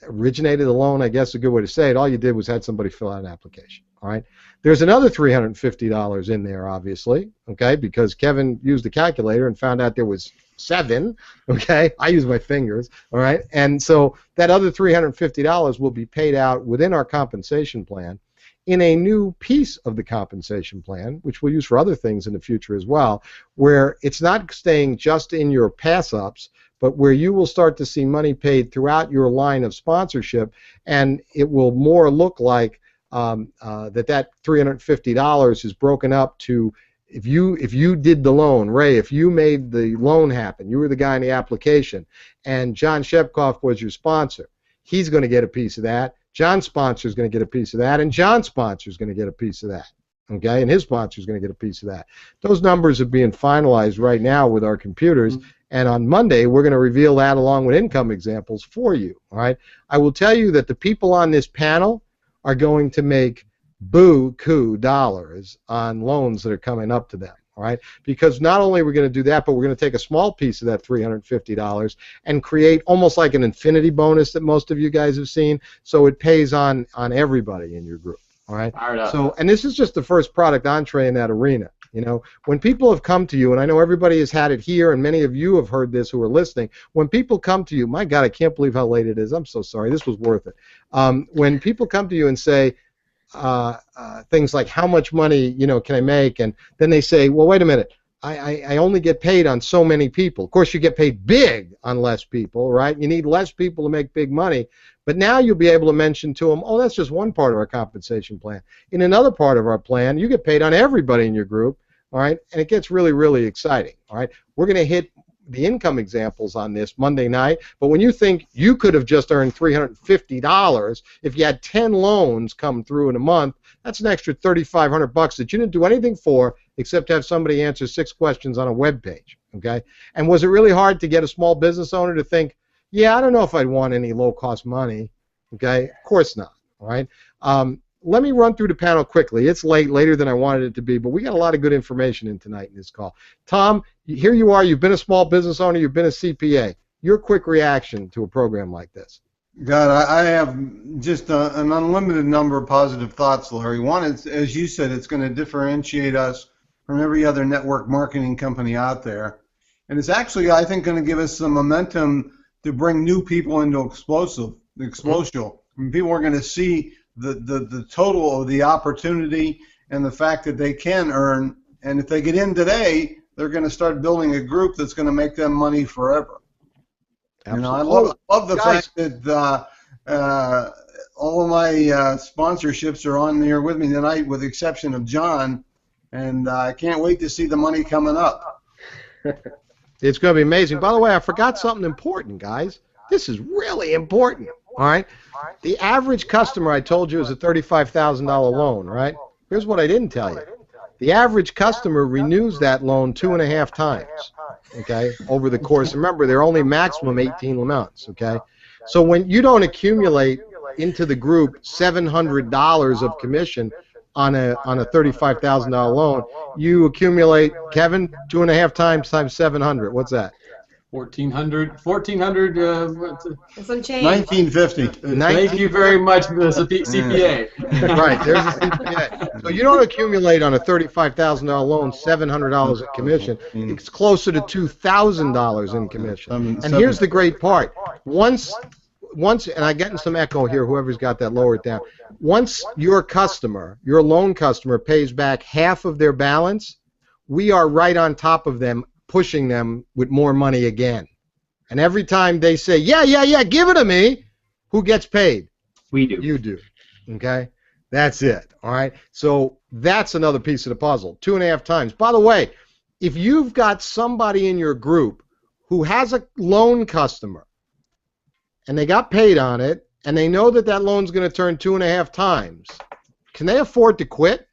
the loan, I guess is a good way to say it. All you did was had somebody fill out an application. All right. There's another $350 in there, obviously, okay, because Kevin used the calculator and found out there was 7. Okay, I use my fingers. All right, and so that other $350 will be paid out within our compensation plan in a new piece of the compensation plan, which we'll use for other things in the future as well, where it's not staying just in your pass-ups, but where you will start to see money paid throughout your line of sponsorship, and it will more look like that $350 is broken up to, if you did the loan, Ray, if you made the loan happen, you were the guy in the application, and John Shepkoff was your sponsor, he's going to get a piece of that, John's sponsor is going to get a piece of that, and John's sponsor is going to get a piece of that. Okay, and his sponsor is going to get a piece of that. Those numbers are being finalized right now with our computers, and on Monday we're going to reveal that along with income examples for you. All right, I will tell you that the people on this panel are going to make buku dollars on loans that are coming up to them. All right, because not only are we going to do that, but we're going to take a small piece of that $350 and create almost like an infinity bonus that most of you guys have seen, so it pays on everybody in your group. All right. So, and this is just the first product entree in that arena. You know, when people have come to you, and I know everybody has had it here, and many of you have heard this who are listening. When people come to you, my God, I can't believe how late it is. I'm so sorry. This was worth it. When people come to you and say things like, how much money, can I make? And then they say, well, wait a minute. I only get paid on so many people. Of course, you get paid big on less people, right? You need less people to make big money. But now you'll be able to mention to them, oh, that's just one part of our compensation plan. In another part of our plan, you get paid on everybody in your group, all right? And it gets really, really exciting, all right? We're going to hit the income examples on this Monday night, but when you think you could have just earned $350 if you had 10 loans come through in a month, that's an extra $3,500 that you didn't do anything for except to have somebody answer 6 questions on a web page, okay? And was it really hard to get a small business owner to think, yeah, I don't know if I'd want any low-cost money, okay? Of course not, all right? Let me run through the panel quickly. It's late, later than I wanted it to be, but we got a lot of good information in tonight in this call. Tom, here you are. You've been a small business owner. You've been a CPA. Your quick reaction to a program like this? God, I have just an unlimited number of positive thoughts, Larry. One is, as you said, it's going to differentiate us from every other network marketing company out there. And it's actually, I think, going to give us some momentum to bring new people into Xplocial. And people are going to see the total of the opportunity and the fact that they can earn. And if they get in today, they're going to start building a group that's going to make them money forever. Absolutely. You know, I love the fact that all of my sponsorships are on here with me tonight, with the exception of John, and I can't wait to see the money coming up. It's going to be amazing. By the way, I forgot something important, guys. This is really important, all right? The average customer, I told you, is a $35,000 loan, right? Here's what I didn't tell you. The average customer renews that loan 2.5 times, okay, over the course. Remember, they're only maximum 18 months, okay? So when you don't accumulate into the group $700 of commission on a $35,000 loan, you accumulate, Kevin, 2.5 times 700. What's that? 1,400. Some change. 1950. Thank you very much, CPA. Right, there's a CPA. So you don't accumulate on a $35,000 loan $700 of commission. It's closer to $2,000 in commission. And here's the great part. Once, and I'm getting some echo here, whoever's got that, lower it down. Once your customer, your loan customer, pays back half of their balance, we are right on top of them, pushing them with more money again. And every time they say, yeah, give it to me, who gets paid? We do. You do. Okay? That's it. All right? So that's another piece of the puzzle. 2.5 times. By the way, if you've got somebody in your group who has a loan customer and they got paid on it and they know that that loan's going to turn 2.5 times, can they afford to quit?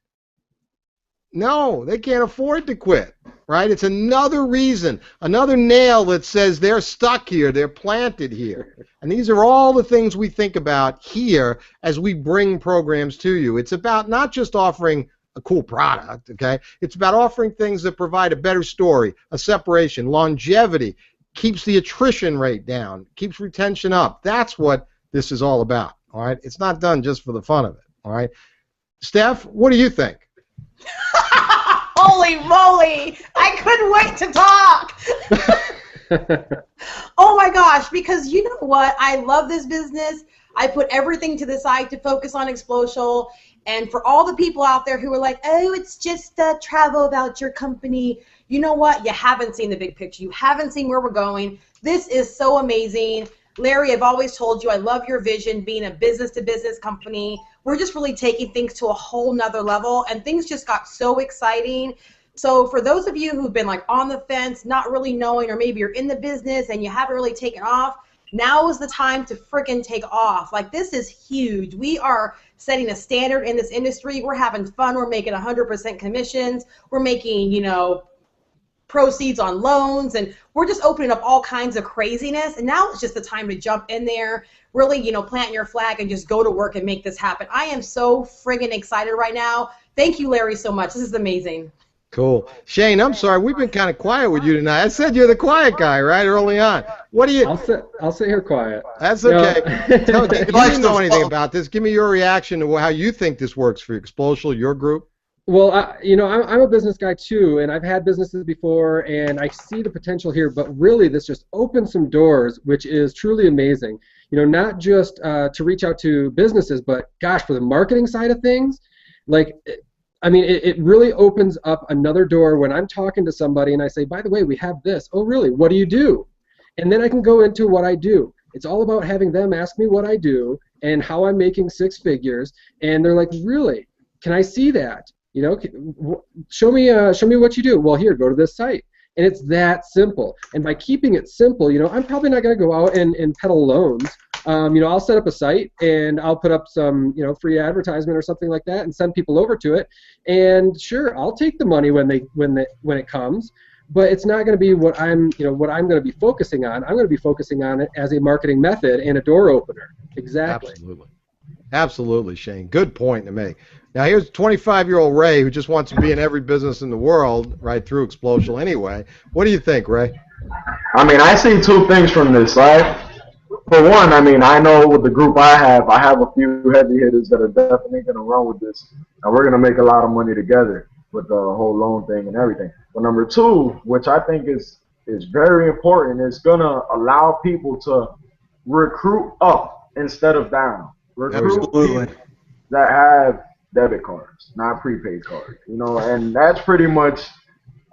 No, they can't afford to quit, right? It's another reason, another nail that says they're stuck here, they're planted here. And these are all the things we think about here as we bring programs to you. It's about not just offering a cool product, okay? It's about offering things that provide a better story, a separation, longevity, keeps the attrition rate down, keeps retention up. That's what this is all about, all right? It's not done just for the fun of it, all right? Steph, what do you think? Holy moly! I couldn't wait to talk! Oh my gosh, because you know what? I love this business. I put everything to the side to focus on Xplocial. And for all the people out there who are like, oh, it's just a travel voucher company, you know what? You haven't seen the big picture. You haven't seen where we're going. This is so amazing. Larry, I've always told you I love your vision, being a business-to-business company. We're just really taking things to a whole nother level, and things just got so exciting. So for those of you who've been like on the fence, not really knowing, or maybe you're in the business and you haven't really taken off, now is the time to freaking take off. Like, this is huge. We are setting a standard in this industry. We're having fun. We're making 100% commissions. We're making, you know, proceeds on loans, and we're just opening up all kinds of craziness. And now it's just the time to jump in there, really, you know, plant your flag and just go to work and make this happen. I am so friggin' excited right now. Thank you, Larry, so much. This is amazing. Cool. Shane, I'm sorry, we've been kind of quiet with you tonight. I said you're the quiet guy, right, early on. What do you... I'll sit here quiet. That's okay. If you don't know anything about this, give me your reaction to how you think this works for Xplocial, your group. Well, you know, I'm a business guy too, and I've had businesses before, and I see the potential here, but really this just opens some doors, which is truly amazing. You know, not just to reach out to businesses, but gosh, for the marketing side of things, like, I mean, it really opens up another door when I'm talking to somebody and I say, by the way, we have this. Oh, really? What do you do? And then I can go into what I do. It's all about having them ask me what I do and how I'm making 6 figures. And they're like, really? Can I see that? You know, show me what you do. Well, here, go to this site. And it's that simple. And by keeping it simple, you know, I'm probably not going to go out and peddle loans. You know, I'll set up a site and I'll put up some, you know, free advertisement or something like that and send people over to it. And sure, I'll take the money when it comes, but it's not going to be what I'm going to be focusing on. I'm going to be focusing on it as a marketing method and a door opener. Exactly. Absolutely, Shane. Good point to make. Now here's 25-year-old Ray who just wants to be in every business in the world right through Xplocial anyway. What do you think, Ray? I mean, I see 2 things from this, right? For one, I mean, I know with the group I have a few heavy hitters that are definitely going to run with this, and we're going to make a lot of money together with the whole loan thing and everything. But number 2, which I think is very important, is going to allow people to recruit up instead of down. Recruit people that have debit cards, not prepaid cards, you know, and that's pretty much,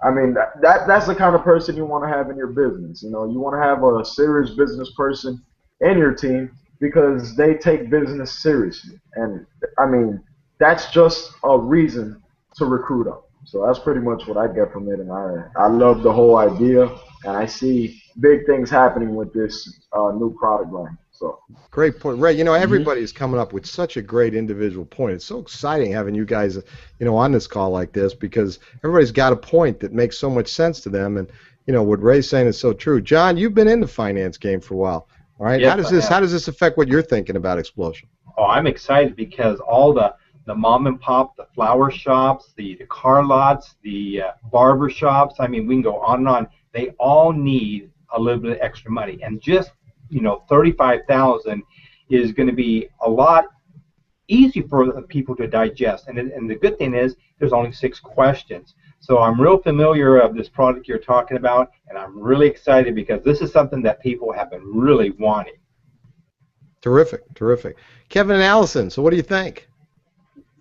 I mean, that's the kind of person you want to have in your business. You know, you want to have a serious business person in your team because they take business seriously. And, I mean, that's just a reason to recruit up. So that's pretty much what I get from it. And I love the whole idea. And I see big things happening with this new product line. So great point, Ray. You know, everybody's coming up with such a great individual point. It's so exciting having you guys, you know, on this call like this because everybody's got a point that makes so much sense to them. And you know what Ray's saying is so true. John, you've been in the finance game for a while, all right? Yes, how does this affect what you're thinking about Xplocial? Oh, I'm excited because all the mom and pop, the flower shops, the car lots, the barber shops. I mean, we can go on and on. They all need a little bit of extra money, and just, you know, $35,000 is going to be a lot easy for people to digest. And the good thing is there's only 6 questions. So I'm real familiar of this product you're talking about, and I'm really excited because this is something that people have been really wanting. Terrific, terrific. Kevin and Allison, so what do you think?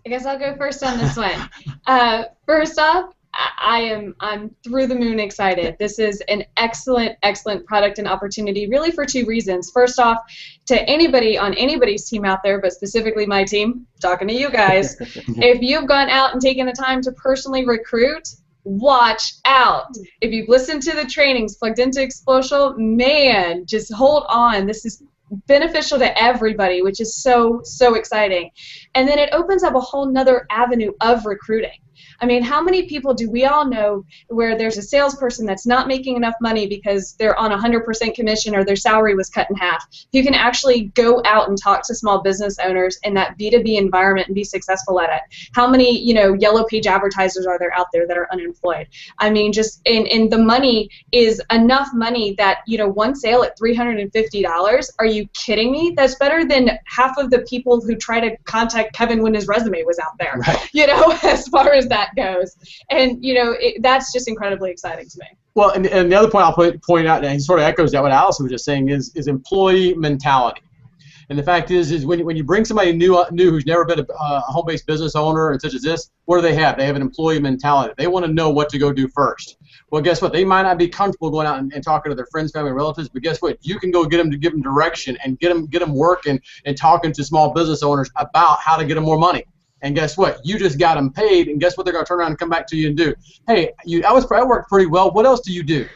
I guess I'll go first on this one. First off, I'm through the moon excited. This is an excellent product and opportunity, really for 2 reasons. First off, to anybody on anybody's team out there, but specifically my team, talking to you guys, if you've gone out and taken the time to personally recruit, watch out. If you've listened to the trainings, plugged into Xplocial, man, just hold on. This is beneficial to everybody, which is so exciting. And then it opens up a whole nother avenue of recruiting. I mean, how many people do we all know where there's a salesperson that's not making enough money because they're on 100% commission or their salary was cut in half? You can actually go out and talk to small business owners in that B2B environment and be successful at it. How many, you know, yellow page advertisers are there out there that are unemployed? I mean, just in the money is enough money that, you know, one sale at $350, are you kidding me? That's better than half of the people who try to contact Kevin when his resume was out there, right. You know, as far as that goes. And, you know, that's just incredibly exciting to me. Well, and the other point I'll point out, and it sort of echoes that what Allison was just saying, is employee mentality. And the fact is when you bring somebody new who's never been a home-based business owner and such as this, what do they have? They have an employee mentality. They want to know what to go do first. Well, guess what? They might not be comfortable going out and talking to their friends, family, and relatives, but guess what? You can go get them to give them direction and get them working and talking to small business owners about how to get them more money. And guess what? You just got them paid, and guess what they're going to turn around and come back to you and do? Hey, I worked pretty well. What else do you do?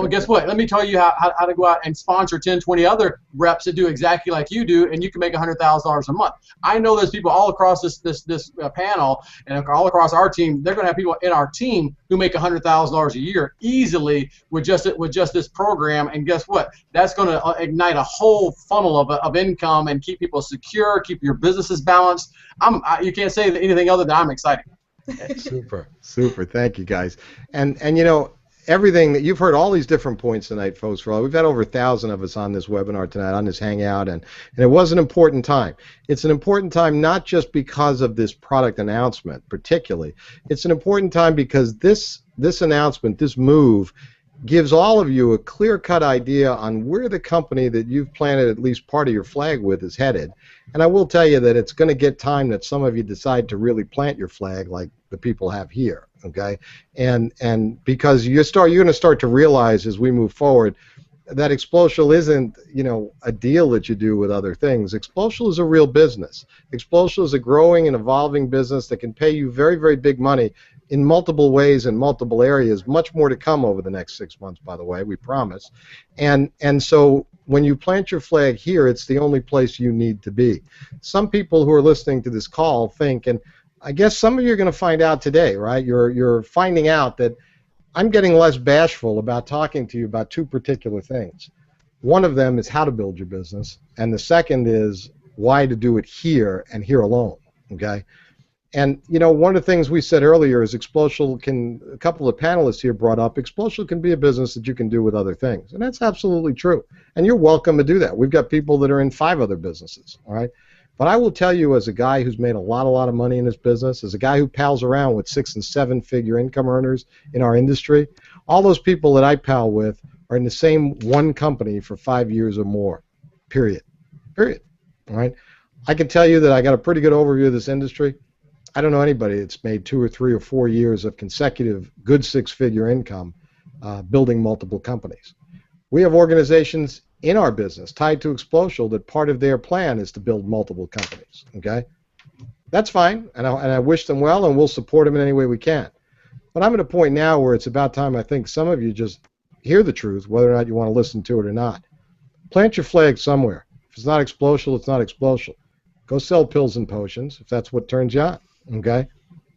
Guess what? Let me tell you how to go out and sponsor 10, 20 other reps that do exactly like you do, and you can make $100,000 a month. I know there's people all across this panel and all across our team. They're going to have people in our team who make $100,000 a year easily with just this program. And guess what? That's going to ignite a whole funnel of income and keep people secure, keep your businesses balanced. You can't say anything other than I'm excited. Super. Thank you, guys. And you know, everything that you've heard, all these different points tonight, folks. We've had over 1,000 of us on this webinar tonight, on this hangout, and it was an important time. It's an important time not just because of this product announcement, particularly. It's an important time because this announcement, this move, gives all of you a clear-cut idea on where the company that you've planted at least part of your flag with is headed. And I will tell you that it's going to get time that some of you decide to really plant your flag like the people have here, okay? And because you're going to start to realize as we move forward that xplocial isn't, you know, a deal that you do with other things. xplocial is a real business. xplocial is a growing and evolving business that can pay you very, very big money in multiple ways in multiple areas. Much more to come over the next 6 months, by the way, we promise. And so when you plant your flag here, it's the only place you need to be. Some people who are listening to this call think, and I guess some of you are going to find out today, right? You're finding out that I'm getting less bashful about talking to you about two particular things. One of them is how to build your business, and the second is why to do it here and here alone, okay? And, you know, one of the things we said earlier is xplocial can, a couple of panelists here brought up, xplocial can be a business that you can do with other things, and that's absolutely true. And you're welcome to do that. We've got people that are in 5 other businesses, all right? But I will tell you, as a guy who's made a lot of money in this business, as a guy who pals around with 6- and 7-figure income earners in our industry, all those people that I pal with are in the same one company for 5 years or more, period. Period. All right? I can tell you that I got a pretty good overview of this industry. I don't know anybody that's made 2 or 3 or 4 years of consecutive good 6-figure income building multiple companies. We have organizations in our business tied to xplocial that part of their plan is to build multiple companies, okay? That's fine, and I wish them well, and we'll support them in any way we can. But I'm at a point now where it's about time I think some of you just hear the truth, whether or not you want to listen to it or not. Plant your flag somewhere. If it's not xplocial, it's not xplocial. Go sell pills and potions if that's what turns you on, okay?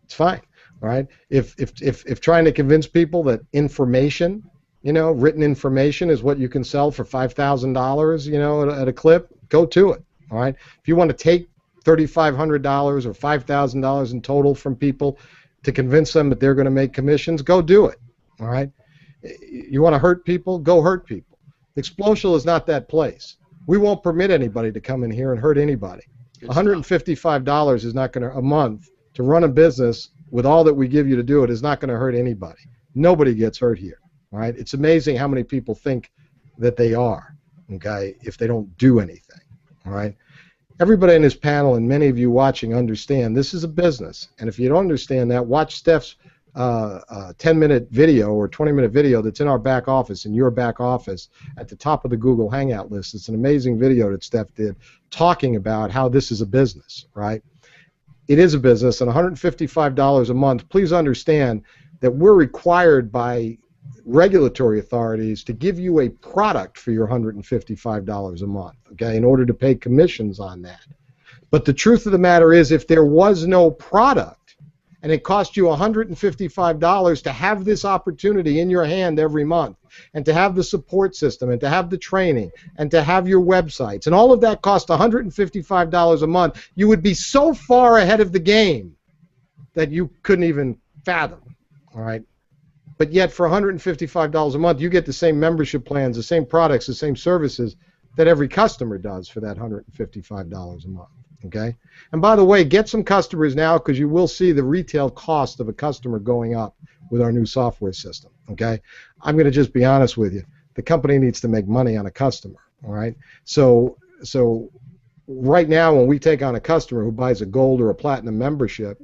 It's fine, all right? If trying to convince people that information, you know, written information is what you can sell for $5,000, you know, at a clip, go to it, all right? If you want to take $3,500 or $5,000 in total from people to convince them that they're going to make commissions, go do it, all right? You want to hurt people, go hurt people. xplocial is not that place. We won't permit anybody to come in here and hurt anybody. $155 is not going to, a month, to run a business with all that we give you to do it is not going to hurt anybody. Nobody gets hurt here. All right? It's amazing how many people think that they are, okay, if they don't do anything. All right? Everybody in this panel and many of you watching understand this is a business. And if you don't understand that, watch Steph's 10-minute video or 20-minute video that's in our back office, in your back office, at the top of the Google Hangout list. It's an amazing video that Steph did talking about how this is a business, right? It is a business, and $155 a month. Please understand that we're required by regulatory authorities to give you a product for your $155 a month, okay, in order to pay commissions on that. But the truth of the matter is, if there was no product and it cost you $155 to have this opportunity in your hand every month, and to have the support system, and to have the training, and to have your websites, and all of that cost $155 a month, you would be so far ahead of the game that you couldn't even fathom, all right? But yet for $155 a month, you get the same membership plans, the same products, the same services that every customer does for that $155 a month, okay? And by the way, get some customers now, because you will see the retail cost of a customer going up with our new software system, okay? I'm going to just be honest with you. The company needs to make money on a customer, all right? So right now, when we take on a customer who buys a gold or a platinum membership,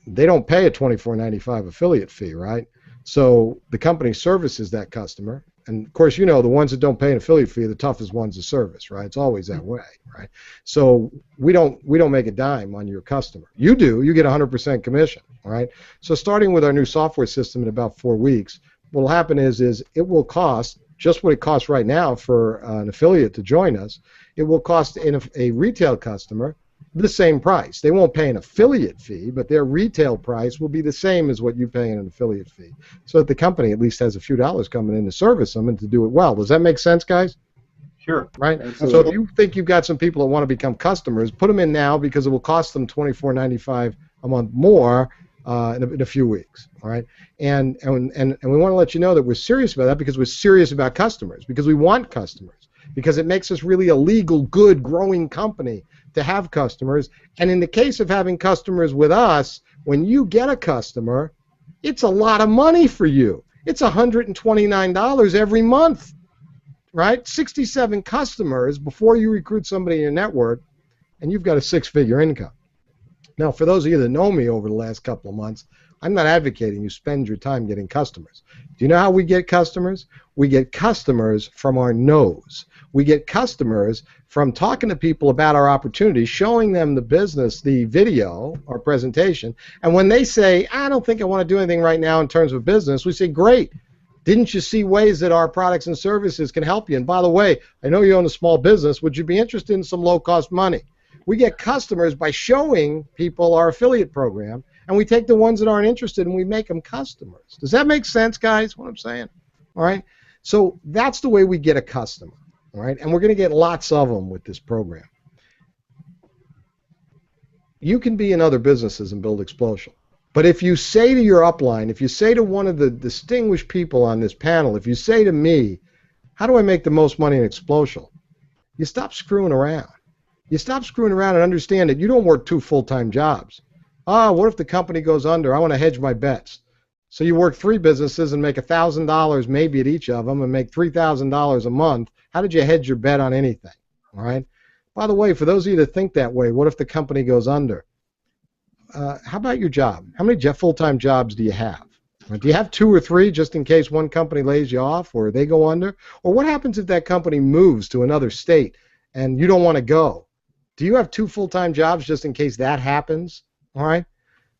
they don't pay a $24.95 affiliate fee, right? So the company services that customer, and of course, you know, the ones that don't pay an affiliate fee are the toughest ones to service, right? It's always that way, right? So we don't make a dime on your customer. You do. You get 100% commission, all right? So starting with our new software system in about 4 weeks, what will happen is it will cost just what it costs right now for an affiliate to join us. It will cost a retail customer the same price. They won't pay an affiliate fee, but their retail price will be the same as what you pay in an affiliate fee, so that the company at least has a few dollars coming in to service them and to do it well. Does that make sense, guys? Sure. Right? Absolutely. So if you think you've got some people that want to become customers, put them in now, because it will cost them $24.95 a month more in a few weeks. All right? And we want to let you know that we're serious about that, because we're serious about customers, because we want customers, because it makes us really a legal, good, growing company to have customers. And in the case of having customers with us, when you get a customer, it's a lot of money for you. It's $129 every month, right? 67 customers before you recruit somebody in your network, and you've got a six-figure income. Now, for those of you that know me over the last couple of months, I'm not advocating you spend your time getting customers. Do you know how we get customers? We get customers from our nose. We get customers from talking to people about our opportunities, showing them the business, the video or presentation, and when they say, I don't think I want to do anything right now in terms of business, we say, great. Didn't you see ways that our products and services can help you? And by the way, I know you own a small business. Would you be interested in some low-cost money? We get customers by showing people our affiliate program, and we take the ones that aren't interested and we make them customers. Does that make sense, guys, what I'm saying? All right? So that's the way we get a customer, all right? And we're going to get lots of them with this program. You can be in other businesses and build Xplocial. But if you say to your upline, if you say to one of the distinguished people on this panel, if you say to me, how do I make the most money in Xplocial? You stop screwing around. You stop screwing around and understand that you don't work 2 full-time jobs. What if the company goes under? I want to hedge my bets. So you work 3 businesses and make $1,000 maybe at each of them and make $3,000 a month. How did you hedge your bet on anything? All right. By the way, for those of you that think that way, what if the company goes under? How about your job? How many full-time jobs do you have? Do you have 2 or 3 just in case one company lays you off or they go under? Or what happens if that company moves to another state and you don't want to go? Do you have 2 full-time jobs just in case that happens? All right?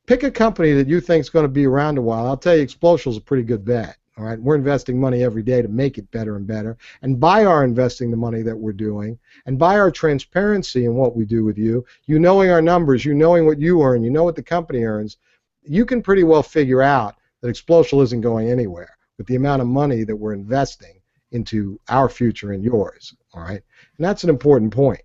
Pick a company that you think is going to be around a while. I'll tell you, Xplocial is a pretty good bet. All right? We're investing money every day to make it better and better. And by our investing the money that we're doing, and by our transparency in what we do with you, you knowing our numbers, you knowing what you earn, you know what the company earns, you can pretty well figure out that Xplocial isn't going anywhere with the amount of money that we're investing into our future and yours. All right? And that's an important point.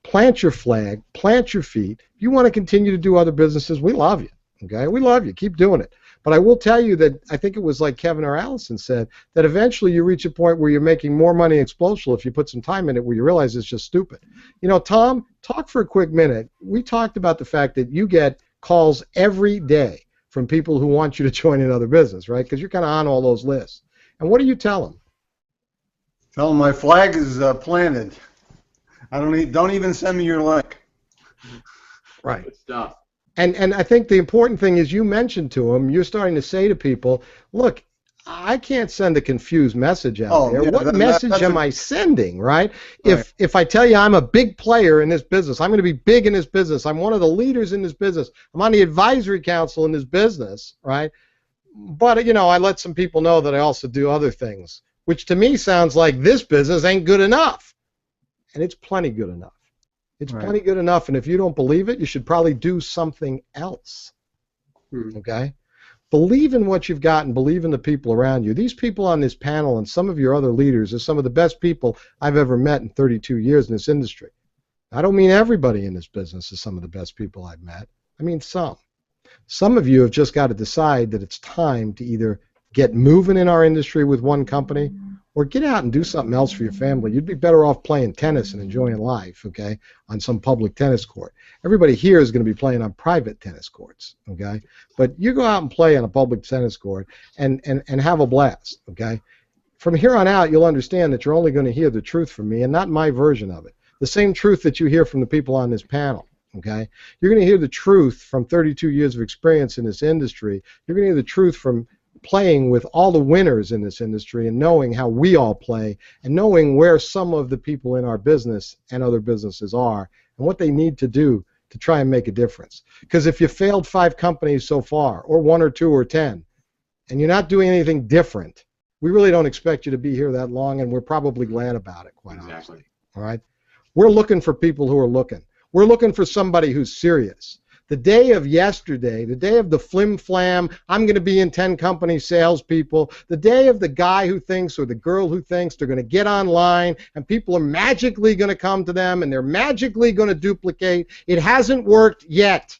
Plant your flag, plant your feet. If you want to continue to do other businesses, we love you. Okay? We love you. Keep doing it. But I will tell you that I think it was like Kevin or Allison said, that eventually you reach a point where you're making more money in Xplocial if you put some time in it where you realize it's just stupid. You know, Tom, talk for a quick minute. We talked about the fact that you get calls every day from people who want you to join another business, right? Because you're kind of on all those lists. And what do you tell them? Tell them my flag is planted. Don't even send me your link. Right. Good stuff. And I think the important thing is you mentioned to them, you're starting to say to people, look, I can't send a confused message out there. Yeah, what message am I sending, right? If I tell you I'm a big player in this business, I'm going to be big in this business, I'm one of the leaders in this business, I'm on the advisory council in this business, right? But, you know, I let some people know that I also do other things, which to me sounds like this business ain't good enough. And it's plenty good enough. It's plenty good enough, and if you don't believe it, you should probably do something else. Okay? Believe in what you've got and believe in the people around you. These people on this panel and some of your other leaders are some of the best people I've ever met in 32 years in this industry. I don't mean everybody in this business is some of the best people I've met. I mean some. Some of you have just got to decide that it's time to either get moving in our industry with one company or get out and do something else for your family. You'd be better off playing tennis and enjoying life, okay, on some public tennis court. Everybody here is going to be playing on private tennis courts, okay? But you go out and play on a public tennis court and have a blast, okay? From here on out, you'll understand that you're only going to hear the truth from me and not my version of it. The same truth that you hear from the people on this panel, okay? You're going to hear the truth from 32 years of experience in this industry. You're going to hear the truth from playing with all the winners in this industry and knowing how we all play and knowing where some of the people in our business and other businesses are and what they need to do to try and make a difference. Because if you failed 5 companies so far, or 1 or 2 or 10, and you're not doing anything different, we really don't expect you to be here that long, and we're probably glad about it, quite honestly. All right? We're looking for people who are looking. We're looking for somebody who's serious. The day of yesterday, the day of the flim-flam, I'm going to be in 10 company salespeople, the day of the guy who thinks or the girl who thinks they're going to get online and people are magically going to come to them and they're magically going to duplicate, it hasn't worked yet.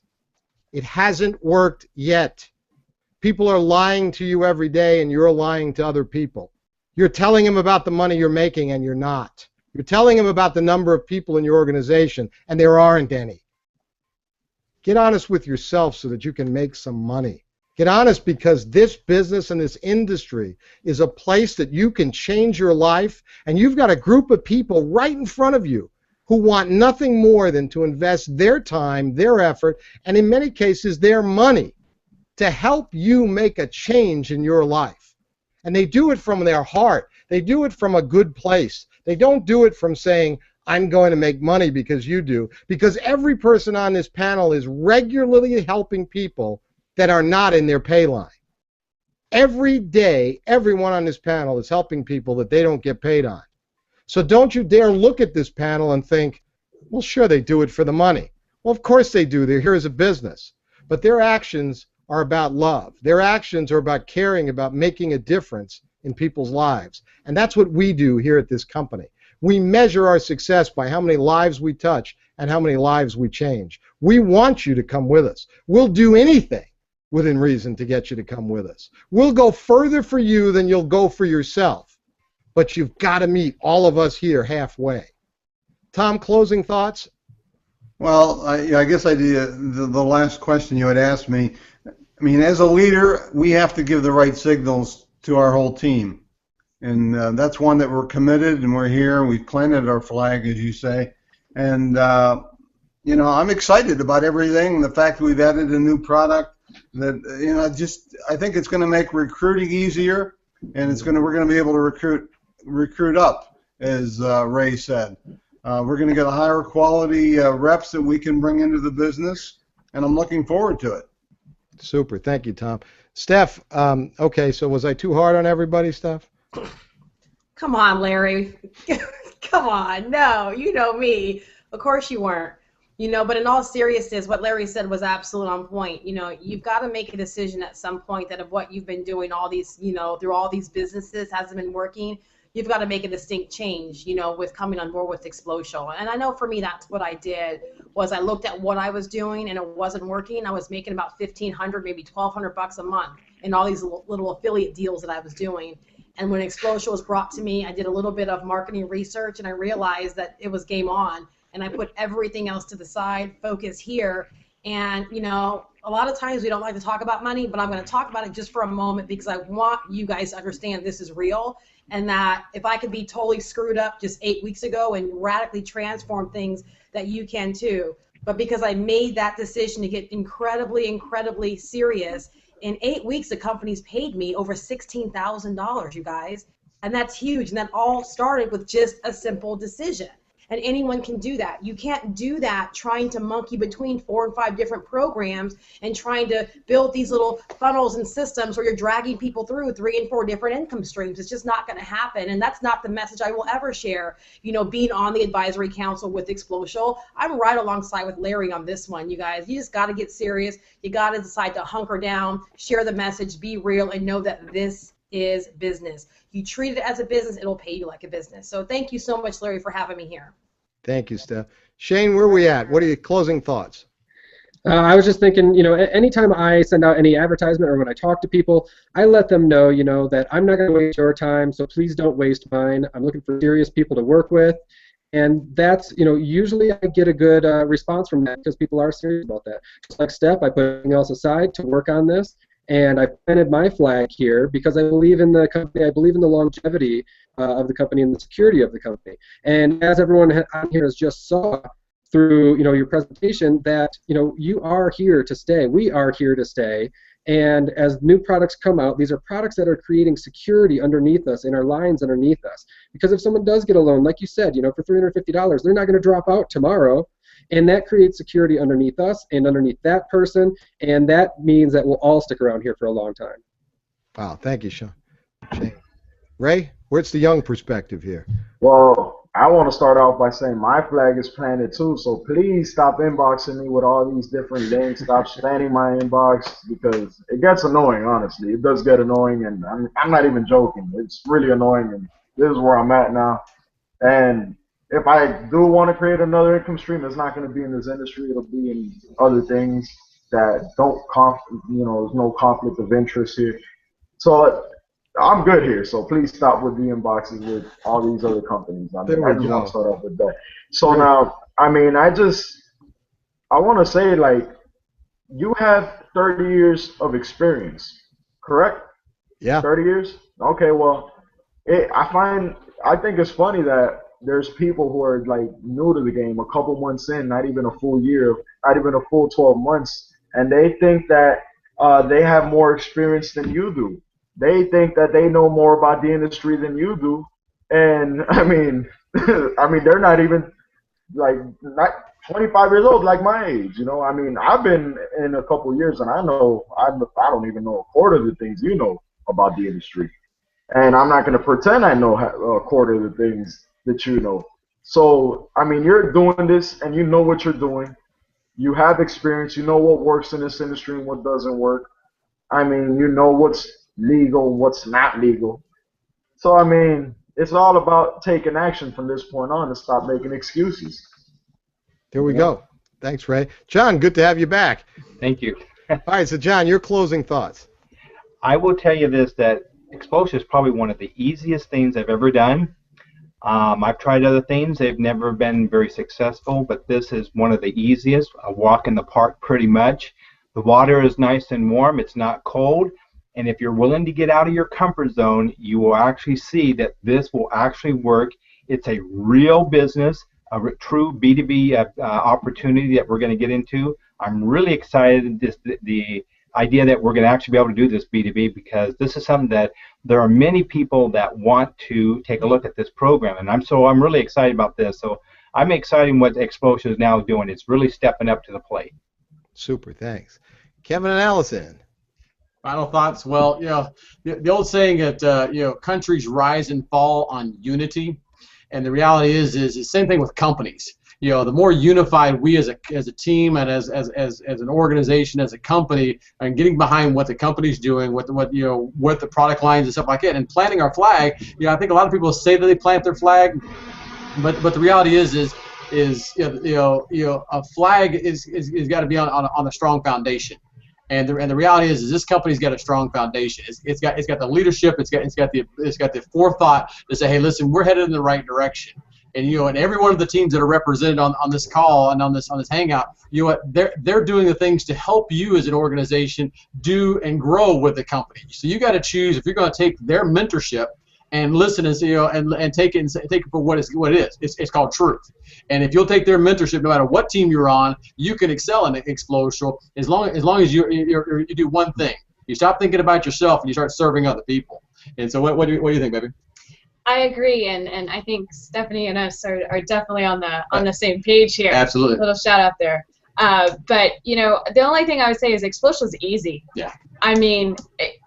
It hasn't worked yet. People are lying to you every day and you're lying to other people. You're telling them about the money you're making and you're not. You're telling them about the number of people in your organization and there aren't any. Get honest with yourself so that you can make some money. Get honest, because this business and this industry is a place that you can change your life, and you've got a group of people right in front of you who want nothing more than to invest their time, their effort, and in many cases their money to help you make a change in your life. And they do it from their heart. They do it from a good place. They don't do it from saying, I'm going to make money because you do. Because every person on this panel is regularly helping people that are not in their pay line. Every day, everyone on this panel is helping people that they don't get paid on. So don't you dare look at this panel and think, well, sure, they do it for the money. Well, of course they do. They're here as a business. But their actions are about love. Their actions are about caring, about making a difference in people's lives. And that's what we do here at this company. We measure our success by how many lives we touch and how many lives we change. We want you to come with us. We'll do anything within reason to get you to come with us. We'll go further for you than you'll go for yourself. But you've got to meet all of us here halfway. Tom, closing thoughts? Well, I guess the last question you had asked me, I mean, as a leader, we have to give the right signals to our whole team. And that's one that we're committed, and we're here, and we've planted our flag, as you say. And, you know, I'm excited about everything, the fact that we've added a new product that, you know, I think it's going to make recruiting easier, and we're going to be able to recruit up, as Ray said. We're going to get a higher quality reps that we can bring into the business, and I'm looking forward to it. Super. Thank you, Tom. Steph, okay, so was I too hard on everybody, Steph? Come on, Larry. Come on. No, you know me. Of course you weren't. You know, but in all seriousness, what Larry said was absolutely on point. You know, you've got to make a decision at some point that if what you've been doing all these, you know, through all these businesses hasn't been working, you've got to make a distinct change, you know, with coming on board with xplocial. And I know for me, that's what I did, was I looked at what I was doing and it wasn't working. I was making about $1,500, maybe $1,200 a month in all these little affiliate deals that I was doing. And when xplocial was brought to me, I did a little bit of marketing research and I realized that it was game on. And I put everything else to the side, focus here. And, you know, a lot of times we don't like to talk about money, but I'm going to talk about it just for a moment because I want you guys to understand this is real, and that if I could be totally screwed up just 8 weeks ago and radically transform things, that you can too. But because I made that decision to get incredibly, incredibly serious, in 8 weeks the company's paid me over $16,000, you guys. And that's huge. And that all started with just a simple decision. And anyone can do that. You can't do that trying to monkey between 4 and 5 different programs and trying to build these little funnels and systems where you're dragging people through 3 and 4 different income streams. It's just not going to happen. And that's not the message I will ever share. You know, being on the advisory council with xplocial, I'm right alongside with Larry on this one, you guys. You just got to get serious. You got to decide to hunker down, share the message, be real, and know that this is business. You treat it as a business, it'll pay you like a business. So thank you so much, Larry, for having me here. Thank you, Steph. Shane, where are we at? What are your closing thoughts? I was just thinking, you know, anytime I send out any advertisement or when I talk to people, I let them know, you know, that I'm not going to waste your time, so please don't waste mine. I'm looking for serious people to work with. And that's, you know, usually I get a good response from that because people are serious about that. Just like Steph, I put everything else aside to work on this. And I planted my flag here because I believe in the company. I believe in the longevity of the company and the security of the company. And as everyone on here has just saw through, you know, your presentation, that, you know, you are here to stay. We are here to stay. And as new products come out, these are products that are creating security underneath us, in our lines underneath us. Because if someone does get a loan, like you said, you know, for $350, they're not going to drop out tomorrow. And that creates security underneath us and underneath that person, and that means that we'll all stick around here for a long time. Wow, thank you, Shane. Ray, where's the young perspective here? Well, I want to start off by saying my flag is planted too, so please stop inboxing me with all these different links. Stop spamming my inbox because it gets annoying, honestly. It does get annoying, and I'm not even joking. It's really annoying, and this is where I'm at now. And if I do want to create another income stream, it's not going to be in this industry. It'll be in other things that don't, you know, there's no conflict of interest here. So I'm good here. So please stop with the inboxes with all these other companies. I just want to start off with that. So now, I mean, I want to say, like, you have 30 years of experience, correct? Yeah. 30 years? Okay, well, I think it's funny that there's people who are like new to the game, a couple months in, not even a full year, not even a full 12 months, and they think that they have more experience than you do. They think that they know more about the industry than you do, and I mean, I mean, they're not even like not 25 years old, like my age. You know, I mean, I've been in a couple years, and I don't even know a quarter of the things you know about the industry, and I'm not going to pretend I know a quarter of the things that you know. So, I mean, you're doing this, and you know what you're doing. You have experience. You know what works in this industry and what doesn't work. I mean, you know what's legal, what's not legal. So, I mean, it's all about taking action from this point on and stop making excuses. There we go. Thanks, Ray. John, good to have you back. Thank you. All right, so John, your closing thoughts. I will tell you this, that exposure is probably one of the easiest things I've ever done. I've tried other things. They've never been very successful, but this is one of the easiest. A walk in the park pretty much. The water is nice and warm. It's not cold. And if you're willing to get out of your comfort zone, you will actually see that this will actually work. It's a real business, a true B2B opportunity that we're going to get into. I'm really excited the idea that we're going to actually be able to do this B2B, because this is something that there are many people that want to take a look at this program, and I'm really excited about this. So I'm excited what xplocial is now doing. It's really stepping up to the plate. Super, thanks. Kevin and Allison. Final thoughts. Well, you know, the old saying that you know, countries rise and fall on unity, and the reality is the same thing with companies. You know, the more unified we as a team and as an organization, as a company, and getting behind what the company's doing, what the product lines and stuff like that, and planting our flag. You know, I think a lot of people say that they plant their flag, but the reality is a flag is got to be on a strong foundation. And the reality is this company's got a strong foundation. It's got the leadership. It's got the forethought to say, hey, listen, we're headed in the right direction. And and every one of the teams that are represented on this call and on this hangout, they're doing the things to help you as an organization do and grow with the company. So you got to choose if you're going to take their mentorship and listen and and take it for what it is. It's called truth. And if you'll take their mentorship, no matter what team you're on, you can excel in xplocial as long as you do one thing. You stop thinking about yourself and you start serving other people. And so what do you think, baby? I agree, and I think Stephanie and us are definitely on the same page here. Absolutely. A little shout out there. But the only thing I would say is xplocial is easy. Yeah. I mean,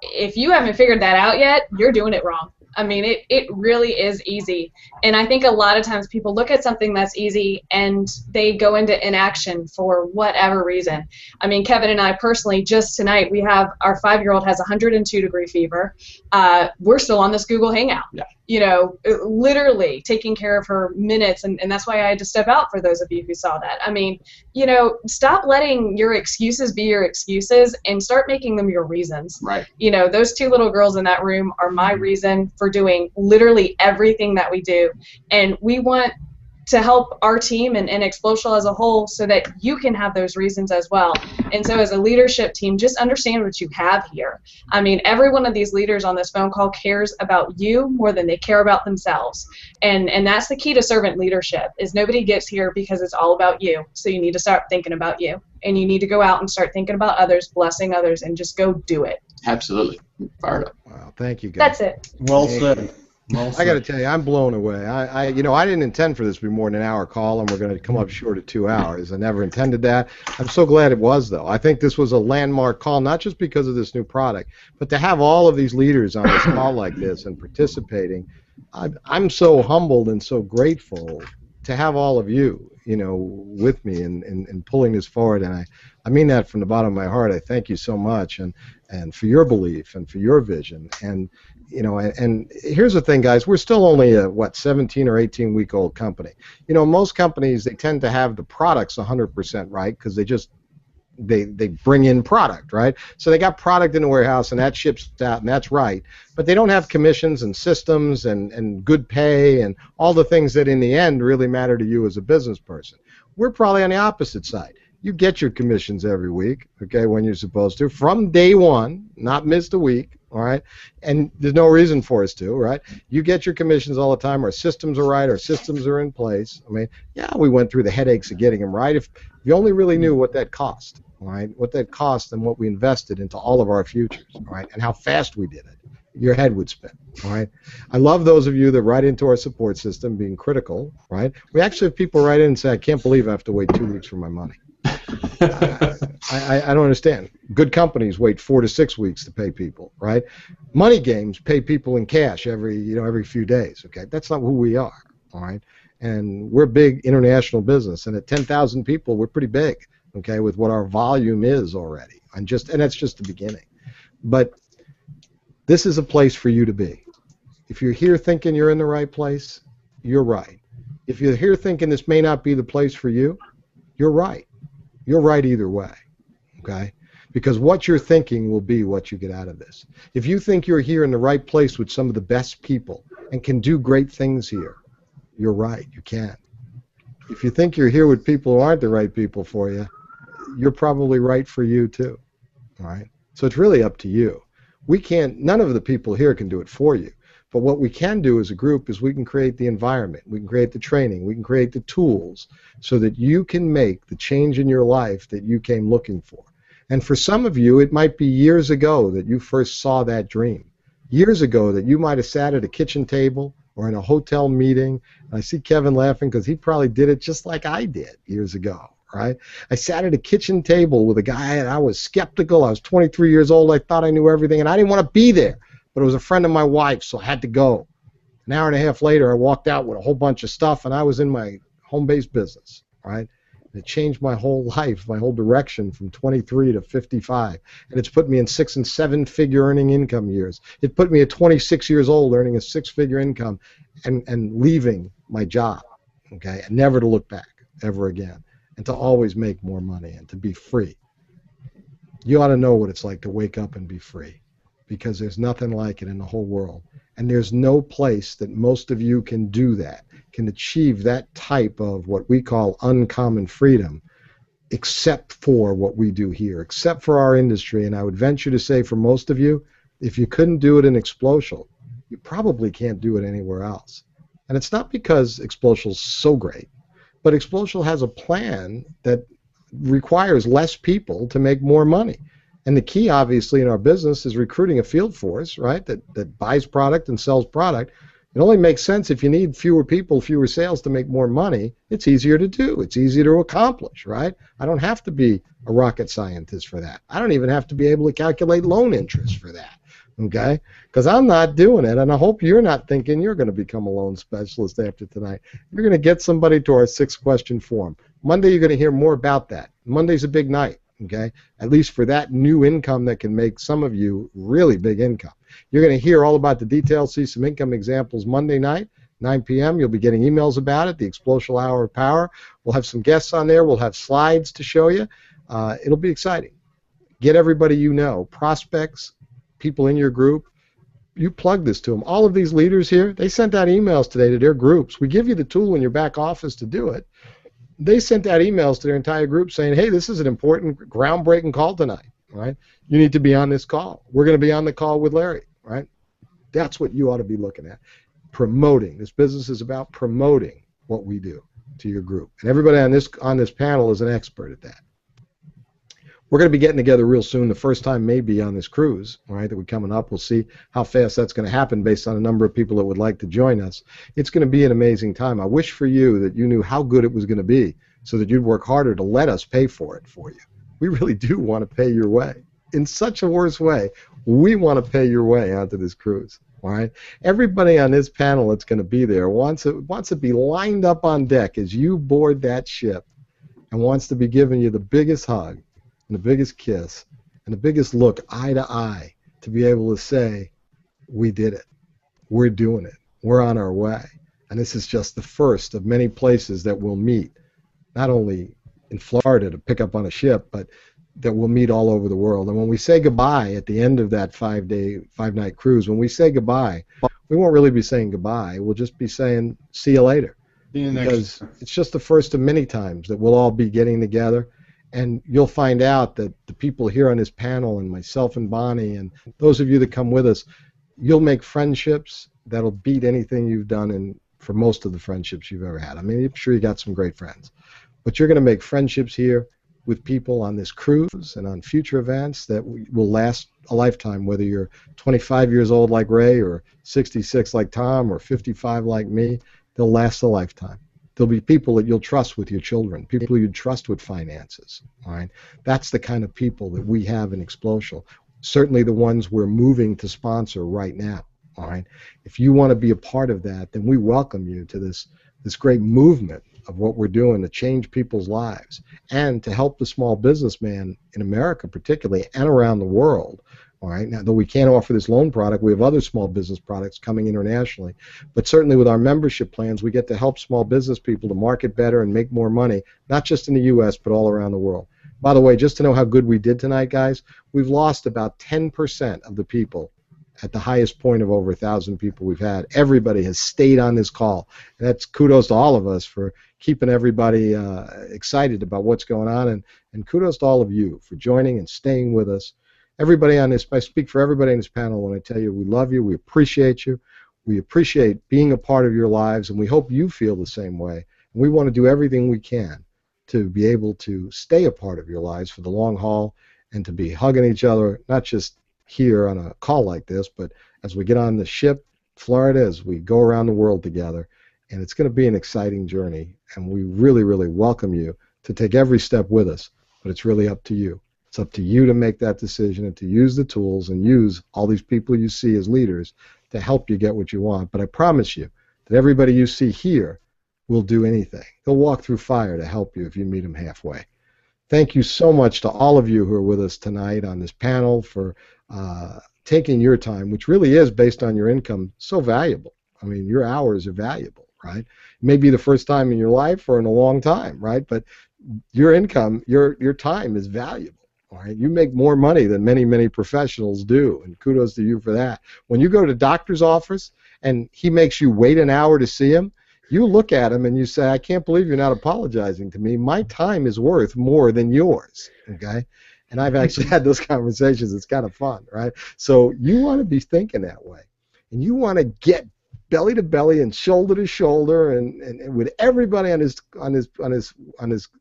if you haven't figured that out yet, you're doing it wrong. I mean, it really is easy. And I think a lot of times people look at something that's easy and they go into inaction for whatever reason. I mean, Kevin and I personally, just tonight, we have our 5-year-old has 102-degree fever. We're still on this Google Hangout. Yeah. Literally taking care of her minutes, and that's why I had to step out for those of you who saw that. I mean, stop letting your excuses be your excuses and start making them your reasons. Right. Those 2 little girls in that room are my reason for doing literally everything that we do, and we want to help our team and xplocial as a whole so that you can have those reasons as well. And so as a leadership team, just understand what you have here. I mean, every one of these leaders on this phone call cares about you more than they care about themselves. And that's the key to servant leadership, is nobody gets here because it's all about you. So you need to start thinking about you. And you need to go out and start thinking about others, blessing others, and just go do it. Absolutely. Fired up. Wow, thank you, guys. That's it. Well said. I got to tell you, I'm blown away. I didn't intend for this to be more than an hour call, and we're going to come up short of 2 hours. I never intended that. I'm so glad it was, though. I think this was a landmark call, not just because of this new product, but to have all of these leaders on this call like this and participating. I'm so humbled and so grateful to have all of you, with me in pulling this forward, and I mean that from the bottom of my heart. I thank you so much, and for your belief and for your vision, and here's the thing, guys. We're still only a 17 or 18-week-old company. Most companies, they tend to have the products 100% right because they bring in product, right? So they got product in the warehouse and that ships out and that's right. But they don't have commissions and systems and good pay and all the things that in the end really matter to you as a business person. We're probably on the opposite side. You get your commissions every week, okay, when you're supposed to, from day one, not missed a week, all right? And there's no reason for us to, right? You get your commissions all the time. Our systems are right. Our systems are in place. I mean, yeah, we went through the headaches of getting them right. If you only really knew what that cost, all right, what that cost and what we invested into all of our futures, all right, and how fast we did it, your head would spin, all right? I love those of you that write into our support system being critical, right? We actually have people write in and say, I can't believe I have to wait 2 weeks for my money. I don't understand. Good companies wait 4 to 6 weeks to pay people, right? Money games pay people in cash every few days, okay? That's not who we are, all right? And we're big international business, and at 10,000 people, we're pretty big, okay, with what our volume is already. And that's just the beginning. But this is a place for you to be. If you're here thinking you're in the right place, you're right. If you're here thinking this may not be the place for you, you're right. You're right either way, okay? Because what you're thinking will be what you get out of this. If you think you're here in the right place with some of the best people and can do great things here, you're right, you can. If you think you're here with people who aren't the right people for you, you're probably right for you too, all right? So it's really up to you. None of the people here can do it for you. But what we can do as a group is we can create the environment, we can create the training, we can create the tools so that you can make the change in your life that you came looking for. And for some of you, it might be years ago that you first saw that dream. Years ago that you might have sat at a kitchen table or in a hotel meeting. And I see Kevin laughing because he probably did it just like I did years ago. Right? I sat at a kitchen table with a guy and I was skeptical. I was 23 years old. I thought I knew everything and I didn't want to be there. But it was a friend of my wife, so I had to go. An hour and a half later, I walked out with a whole bunch of stuff, and I was in my home-based business, right? And it changed my whole life, my whole direction from 23 to 55. And it's put me in 6- and 7-figure earning income years. It put me at 26 years old earning a 6-figure income and leaving my job, okay? And never to look back ever again, and to always make more money and to be free. You ought to know what it's like to wake up and be free, because there's nothing like it in the whole world. And there's no place that most of you can do that, can achieve that type of what we call uncommon freedom, except for what we do here, except for our industry. And I would venture to say for most of you, if you couldn't do it in xplocial, you probably can't do it anywhere else. And it's not because xplocial's so great, but xplocial has a plan that requires less people to make more money. And the key, obviously, in our business is recruiting a field force, right, that buys product and sells product. It only makes sense if you need fewer people, fewer sales to make more money. It's easier to do. It's easier to accomplish, right? I don't have to be a rocket scientist for that. I don't even have to be able to calculate loan interest for that, okay? Because I'm not doing it, and I hope you're not thinking you're going to become a loan specialist after tonight. You're going to get somebody to our 6-question form. Monday, you're going to hear more about that. Monday's a big night. Okay, at least for that new income that can make some of you really big income. You're going to hear all about the details, see some income examples Monday night, 9 p.m. You'll be getting emails about it, the xplocial Hour of Power. We'll have some guests on there. We'll have slides to show you. It'll be exciting. Get everybody you know, prospects, people in your group. You plug this to them. All of these leaders here, they sent out emails today to their groups. We give you the tool in your back office to do it. They sent out emails to their entire group saying, hey, this is an important, groundbreaking call tonight, right? You need to be on this call. We're going to be on the call with Larry, right? That's what you ought to be looking at. Promoting. This business is about promoting what we do to your group. And everybody on this panel is an expert at that. We're going to be getting together real soon, the first time maybe on this cruise, all right, that we're coming up. We'll see how fast that's going to happen based on a number of people that would like to join us. It's going to be an amazing time. I wish for you that you knew how good it was going to be so that you'd work harder to let us pay for it for you. We really do want to pay your way. In such a worse way, we want to pay your way onto this cruise, all right? Everybody on this panel that's going to be there wants to be lined up on deck as you board that ship and wants to be giving you the biggest hug and the biggest kiss and the biggest look eye to eye to be able to say, we did it. We're doing it. We're on our way. And this is just the first of many places that we'll meet, not only in Florida to pick up on a ship, but that we'll meet all over the world. And when we say goodbye at the end of that 5-night cruise, when we say goodbye, we won't really be saying goodbye. We'll just be saying, see you later. See you next because it's just the first of many times that we'll all be getting together. And you'll find out that the people here on this panel and myself and Bonnie and those of you that come with us, you'll make friendships that'll beat anything you've done for most of the friendships you've ever had. I mean, I'm sure you got some great friends. But you're going to make friendships here with people on this cruise and on future events that will last a lifetime, whether you're 25 years old like Ray or 66 like Tom or 55 like me. They'll last a lifetime. There'll be people that you'll trust with your children, people you'd trust with finances. All right? That's the kind of people that we have in Xplocial. Certainly the ones we're moving to sponsor right now. All right? If you want to be a part of that, then we welcome you to this great movement of what we're doing to change people's lives and to help the small businessman in America particularly and around the world. All right, now, though we can't offer this loan product, we have other small business products coming internationally. But certainly with our membership plans, we get to help small business people to market better and make more money, not just in the U.S., but all around the world. By the way, just to know how good we did tonight, guys, we've lost about 10% of the people at the highest point of over 1,000 people we've had. Everybody has stayed on this call. And that's kudos to all of us for keeping everybody excited about what's going on. And kudos to all of you for joining and staying with us. Everybody on this, I speak for everybody on this panel when I tell you we love you, we appreciate you, we appreciate being a part of your lives, and we hope you feel the same way. And we want to do everything we can to be able to stay a part of your lives for the long haul and to be hugging each other, not just here on a call like this, but as we get on the ship, Florida, as we go around the world together. And it's going to be an exciting journey, and we really, really welcome you to take every step with us, but it's really up to you. It's up to you to make that decision and to use the tools and use all these people you see as leaders to help you get what you want. But I promise you that everybody you see here will do anything. They'll walk through fire to help you if you meet them halfway. Thank you so much to all of you who are with us tonight on this panel for taking your time, which really is based on your income, so valuable. I mean, your hours are valuable, right? It may be the first time in your life or in a long time, right? But your income, your time is valuable. All right, you make more money than many, many professionals do, and kudos to you for that. When you go to doctor's office and he makes you wait an hour to see him, you look at him and you say, I can't believe you're not apologizing to me. My time is worth more than yours, okay? And I've actually had those conversations. It's kind of fun, right? So you want to be thinking that way, and you want to get belly to belly and shoulder to shoulder and with everybody on his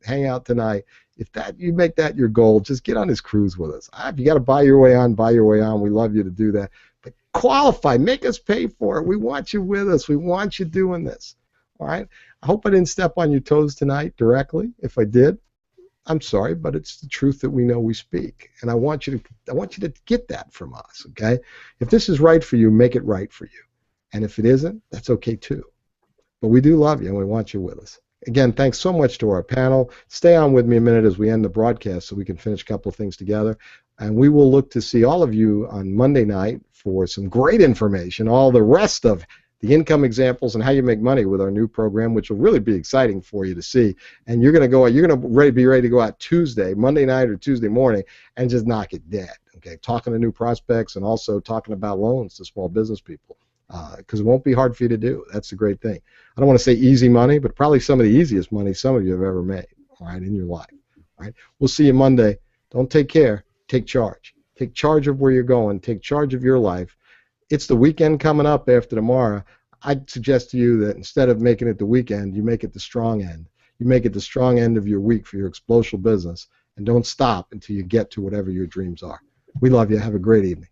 hangout tonight. If that you make that your goal, just get on this cruise with us. If you got to buy your way on, buy your way on. We love you to do that. But qualify, make us pay for it. We want you with us. We want you doing this. All right? I hope I didn't step on your toes tonight directly. If I did, I'm sorry, but it's the truth that we know we speak. And I want you to get that from us, okay? If this is right for you, make it right for you. And if it isn't, that's okay too. But we do love you and we want you with us. Again, thanks so much to our panel. Stay on with me a minute as we end the broadcast so we can finish a couple of things together. And we will look to see all of you on Monday night for some great information, all the rest of the income examples and how you make money with our new program, which will really be exciting for you to see. And you're going to be ready to go out Tuesday, Monday night or Tuesday morning, and just knock it dead. Okay, talking to new prospects and also talking about loans to small business people. Because it won't be hard for you to do. That's the great thing. I don't want to say easy money, but probably some of the easiest money some of you have ever made, all right, in your life. All right? We'll see you Monday. Don't take care. Take charge. Take charge of where you're going. Take charge of your life. It's the weekend coming up after tomorrow. I'd suggest to you that instead of making it the weekend, you make it the strong end. You make it the strong end of your week for your Xplocial business, and don't stop until you get to whatever your dreams are. We love you. Have a great evening.